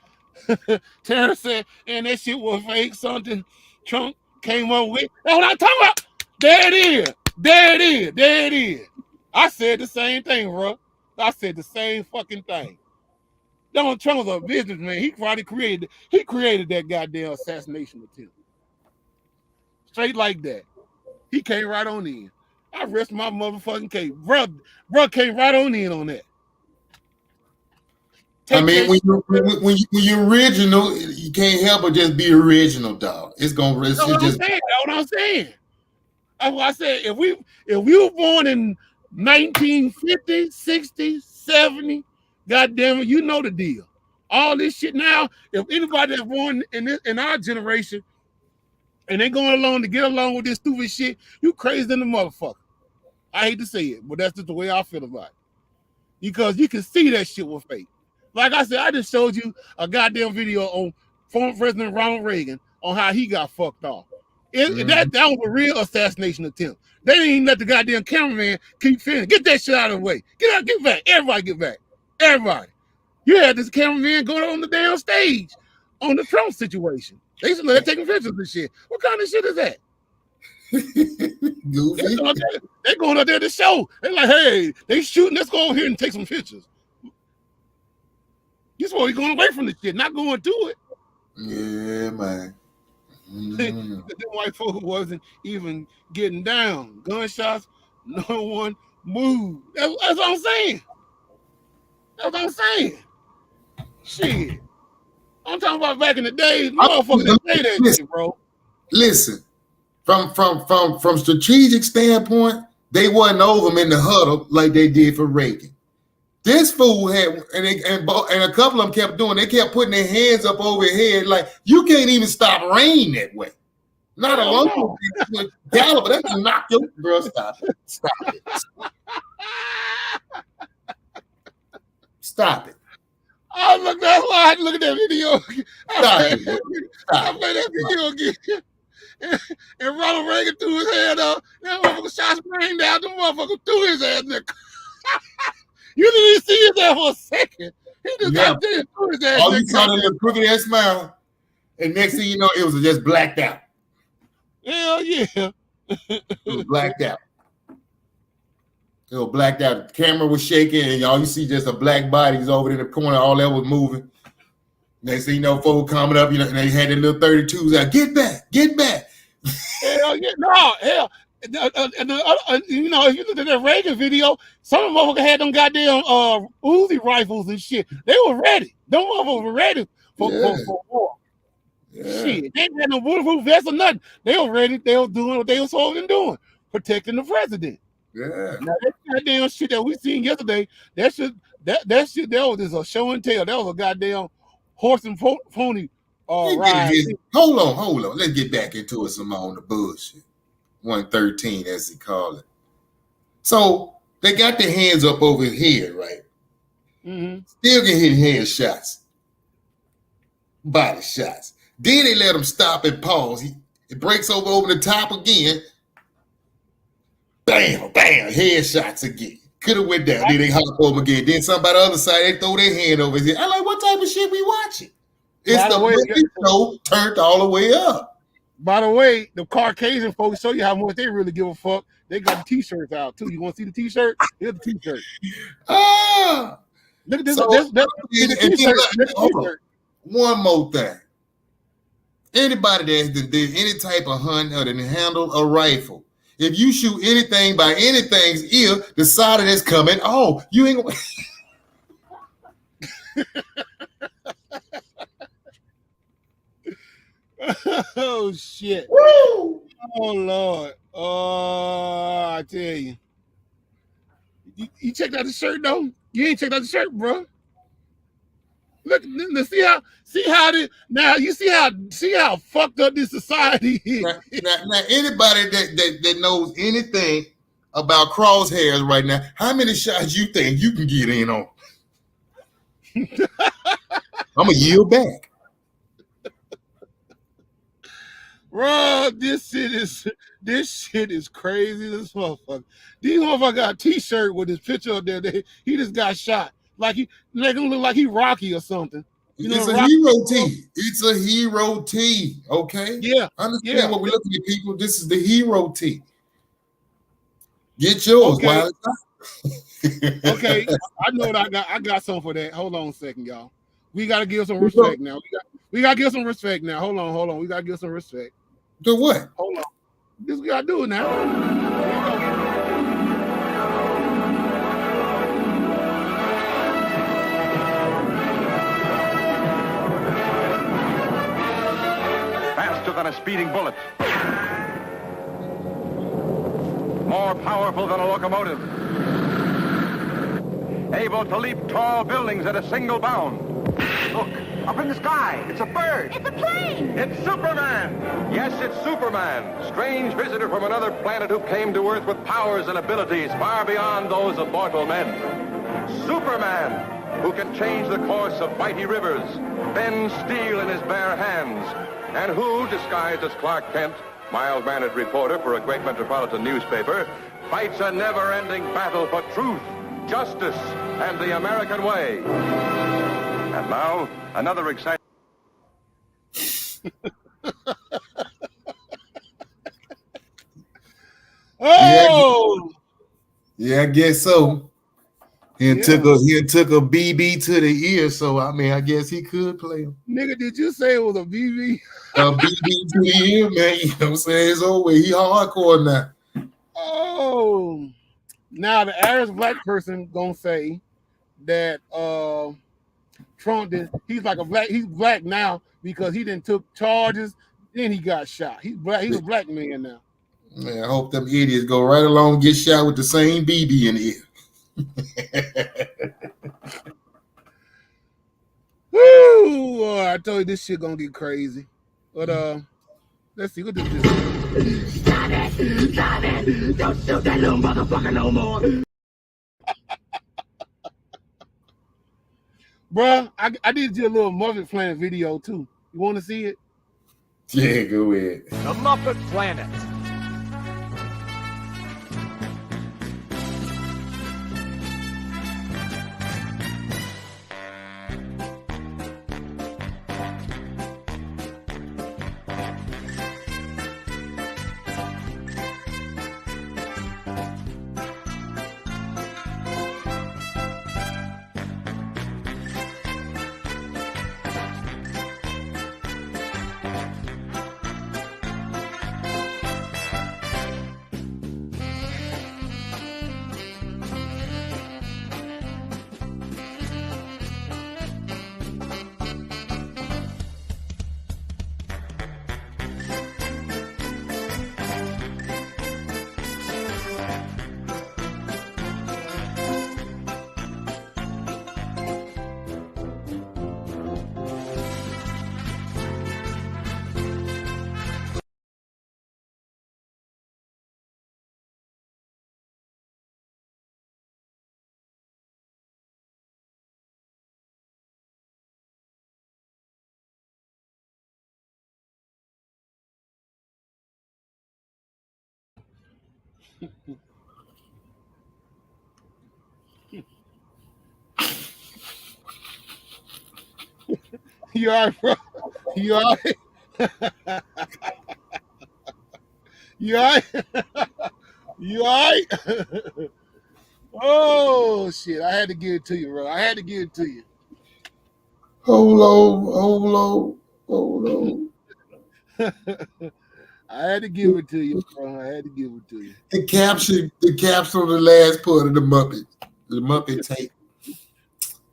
Terrence said, and that shit was fake. Something Trump came up with. That's what I'm talking about. There it is. There it is. There it is. I said the same thing, bro. I said the same fucking thing. Donald Trump was a businessman. He probably created that goddamn assassination attempt. Straight like that. He came right on in. I rest my motherfucking case. Bro came right on in on that. I mean, when you're original, you can't help but just be original, dog. It's gonna risk. That's what I'm saying. That's what I said. If we were born in 1950, 60, 70, goddamn it, you know the deal. All this shit now. If anybody that's born in our generation and they going along to get along with this stupid shit, you crazy than the motherfucker. I hate to say it, but that's just the way I feel about it. Because you can see that shit was fake. Like I said, I just showed you a goddamn video on former President Ronald Reagan on how he got fucked off. That was a real assassination attempt. They didn't even let the goddamn cameraman keep filming. Get that shit out of the way. Get out, get back. Everybody get back. Everybody. You had this cameraman go on the damn stage on the Trump situation. They should let taking pictures of shit. What kind of shit is that? Goofy. They're going out there to show. They're like, hey, they shooting. Let's go over here and take some pictures. You're supposed to be going away from the shit, not going to it. Yeah, man. The white folk wasn't even getting down. Gunshots, no one moved. That's what I'm saying. That's what I'm saying. Shit. I'm talking about back in the days, motherfuckers didn't say that shit, bro. Listen, from strategic standpoint, they wasn't over them in the huddle like they did for Reagan. This fool had, and a couple of them kept doing, they kept putting their hands up over their head like, you can't even stop rain that way. Not alone. Gallop, that's knock your girl. Stop it. Stop it. Stop it. Oh, look, that's why I had to look at that video. I played that video again. And Ronald Reagan threw his head up. That motherfucker shot spraying down. The motherfucker threw his ass in the You didn't even see his ass for a second. He just got there and threw his ass. All you saw that little crooked ass smile. And next thing you know, it was just blacked out. Hell yeah. It was blacked out. It was blacked out. The camera was shaking, and y'all, you see just a black bodies over in the corner. All that was moving. Next thing you know, folks coming up, and they had their little 32s out. Get back, get back. Hell yeah, no, hell. If you look at that Reagan video, some of them motherfuckers had them goddamn Uzi rifles and shit. They were ready. Them motherfuckers were ready for war. Yeah. Shit, they ain't had no bulletproof vest or nothing. They were ready. They were doing what they were supposed to be doing, protecting the president. Yeah. Now that goddamn shit that we seen yesterday, that shit was just a show and tell. That was a goddamn horse and pony ride. Hold on. Let's get back into it some more on the bullshit. 113, as they call it. So they got their hands up over here, right? Mm-hmm. Still get hit headshots, body shots. Then they let him stop and pause. It breaks over the top again. Bam, bam, headshots again. Could have went down. Then they hop over again. Then somebody on the other side, they throw their hand over his head. I'm like, what type of shit we watching? It's the show turned all the way up. By the way, the Caucasian folks show you how much they really give a fuck. They got the t-shirts out too. You want to see the t-shirt? Here's the t-shirt. Look at this. T-shirt. One more thing. Anybody that did any type of hunt or didn't handle a rifle, if you shoot anything by anything's ear, the side of that's coming. Oh, you ain't. Oh shit. Woo! Oh Lord. Oh, I tell you. You checked out the shirt though? You ain't checked out the shirt, bro. Look, see how this, now you see how fucked up this society is. Now anybody that knows anything about crosshairs right now, how many shots you think you can get in on? I'm gonna yield back. Bro, this shit is crazy as motherfucker. These motherfuckers got a t-shirt with his picture up there. He just got shot. Like he make him look like he Rocky or something. You It's know, a Rocky, hero tee. It's a hero tee. Okay. Yeah. Understand what we're looking at, people. This is the hero tee. Get yours. Okay. While it's hot. Okay, I know what I got something for that. Hold on a second, y'all. We gotta give some respect now. We gotta give some respect now. Hold on. We gotta give some respect. To what? Hold on. This we gotta do it now. Faster than a speeding bullet. More powerful than a locomotive. Able to leap tall buildings at a single bound. Look, up in the sky. It's a bird. It's a plane. It's Superman. Yes, it's Superman. Strange visitor from another planet who came to Earth with powers and abilities far beyond those of mortal men. Superman, who can change the course of mighty rivers, bend steel in his bare hands, and who, disguised as Clark Kent, mild-mannered reporter for a great metropolitan newspaper, fights a never-ending battle for truth, justice, and the American way. And now, another exciting... Oh! Yeah, I guess so. He took a BB to the ear, so I mean, I guess he could play him. Nigga, did you say it was a BB? A BB to the ear, man. You know what I'm saying? It's over. He hardcore now. Oh, now the average black person gonna say that Trump did. He's black now because he didn't took charges, then he got shot. He's black. He's a black man now. Man, I hope them idiots go right along and get shot with the same BB in the ear. Woo! I told you this shit gonna get crazy. But let's see what this is. Stop it! Don't shoot that little motherfucker no more. Bruh, I did you a little Muppet Planet video too. You want to see it? Yeah, go ahead. The Muppet Planet. You all right, bro? You all right? You all right? You all right? Oh, shit. I had to give it to you, bro. I had to give it to you. Hold on. I had to give it to you, bro. I had to give it to you. The caption on the last part of the Muppet tape.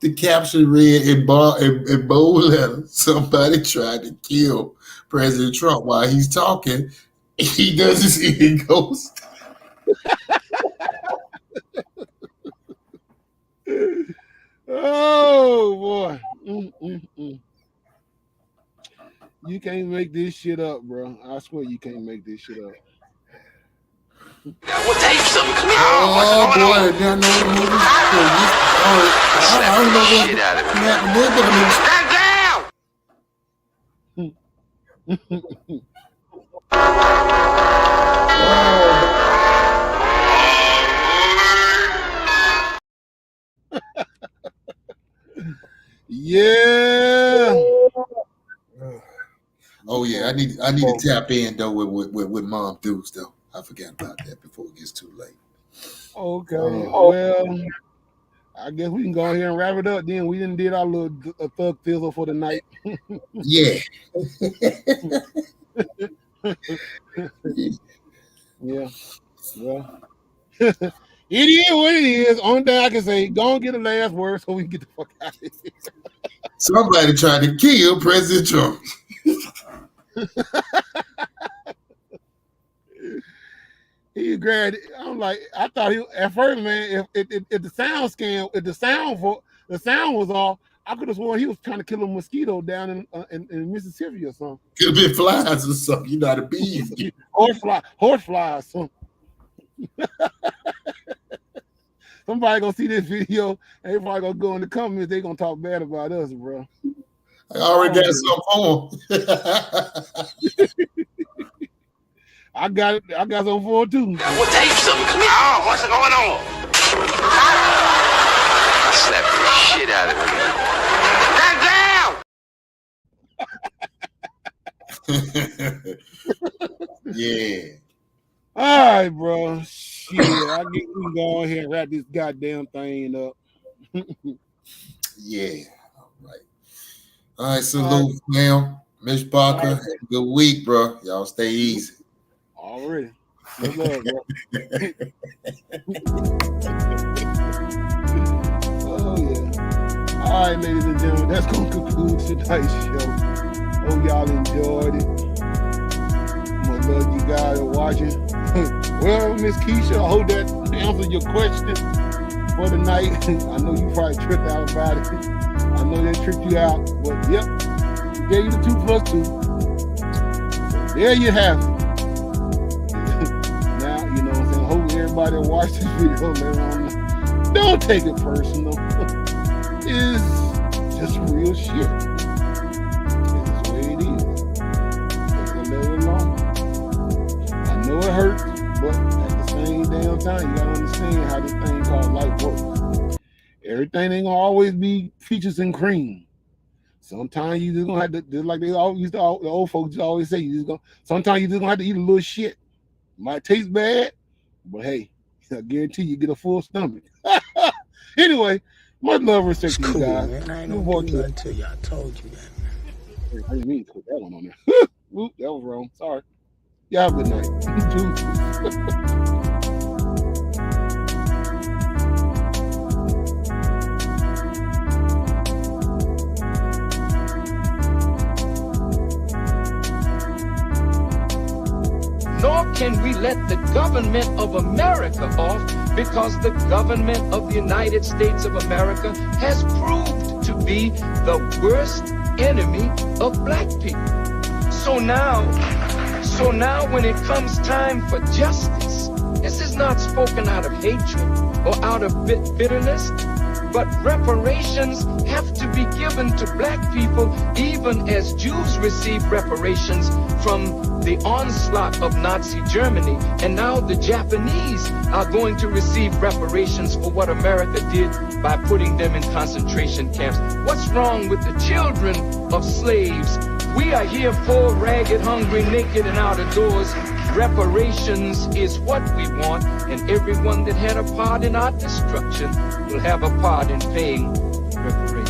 The caption read in bold letters, somebody tried to kill President Trump while he's talking. He doesn't see it goes. Oh boy. You can't make this shit up, bro. I swear you can't make this shit up. Well, take something. Come here. Oh boy, now know the movie. I don't know what Shit out of it. Yeah. Oh yeah, I need to tap in though with Mom Dukes though. I forgot about that before it gets too late. Okay. Well, I guess we can go ahead and wrap it up then. We didn't did our little thug fizzle for the night. Yeah. Yeah. Well. It is what it is. Only thing I can say, go and get the last word so we can get the fuck out of here. Somebody tried to kill President Trump. He grabbed. I'm like, I thought he at first, man. If the sound scan, if the sound was off, I could have sworn he was trying to kill a mosquito down in Mississippi or something. Could have been flies or something. You know how the bees get. Horse flies. Something. Somebody gonna see this video and they probably gonna go in the comments. They gonna talk bad about us, bro. I already got some on. I got some for it too. Well, take something. Come here. Oh, what's going on? I slapped the shit out of it. Yeah. All right, bro. Shit, I guess we can go ahead and wrap this goddamn thing up. Yeah. All right, salute, now. Miss Parker, have a good week, bro. Y'all stay easy. Already. Good love, bro. Oh, yeah. All right, ladies and gentlemen, that's going to conclude tonight's show. Hope y'all enjoyed it. I'm going to love you guys are watching. Well, Miss Keisha, I hope that answered your question for the night. I know you probably tripped out about it. I know that tripped you out, but yep, gave you the 2 + 2. So there you have it. Now, you know what I'm saying? Hope everybody that watched this video later on, don't take it personal. It's just real shit. It's the way it is. Just gonna let it alone. I know it hurts, but at the same damn time, you gotta understand how this thing called life works. Everything ain't gonna always be peaches and cream. Sometimes you just gonna have to, just like they always used to, the old folks always say, sometimes you just gonna have to eat a little shit. Might taste bad, but hey, I guarantee you get a full stomach. Anyway, much love, respect to you guys. Man. I ain't gonna do nothing to you. I told you that. I didn't mean to put that one on there. Oop, that was wrong. Sorry. Y'all have a good night. Nor can we let the government of America off, because the government of the United States of America has proved to be the worst enemy of black people. So now when it comes time for justice, this is not spoken out of hatred or out of bitterness, but reparations have to be given to black people, even as Jews received reparations from the onslaught of Nazi Germany. And now the Japanese are going to receive reparations for what America did by putting them in concentration camps. What's wrong with the children of slaves? We are here poor, ragged, hungry, naked, and out of doors. Reparations is what we want, and everyone that had a part in our destruction will have a part in paying reparations.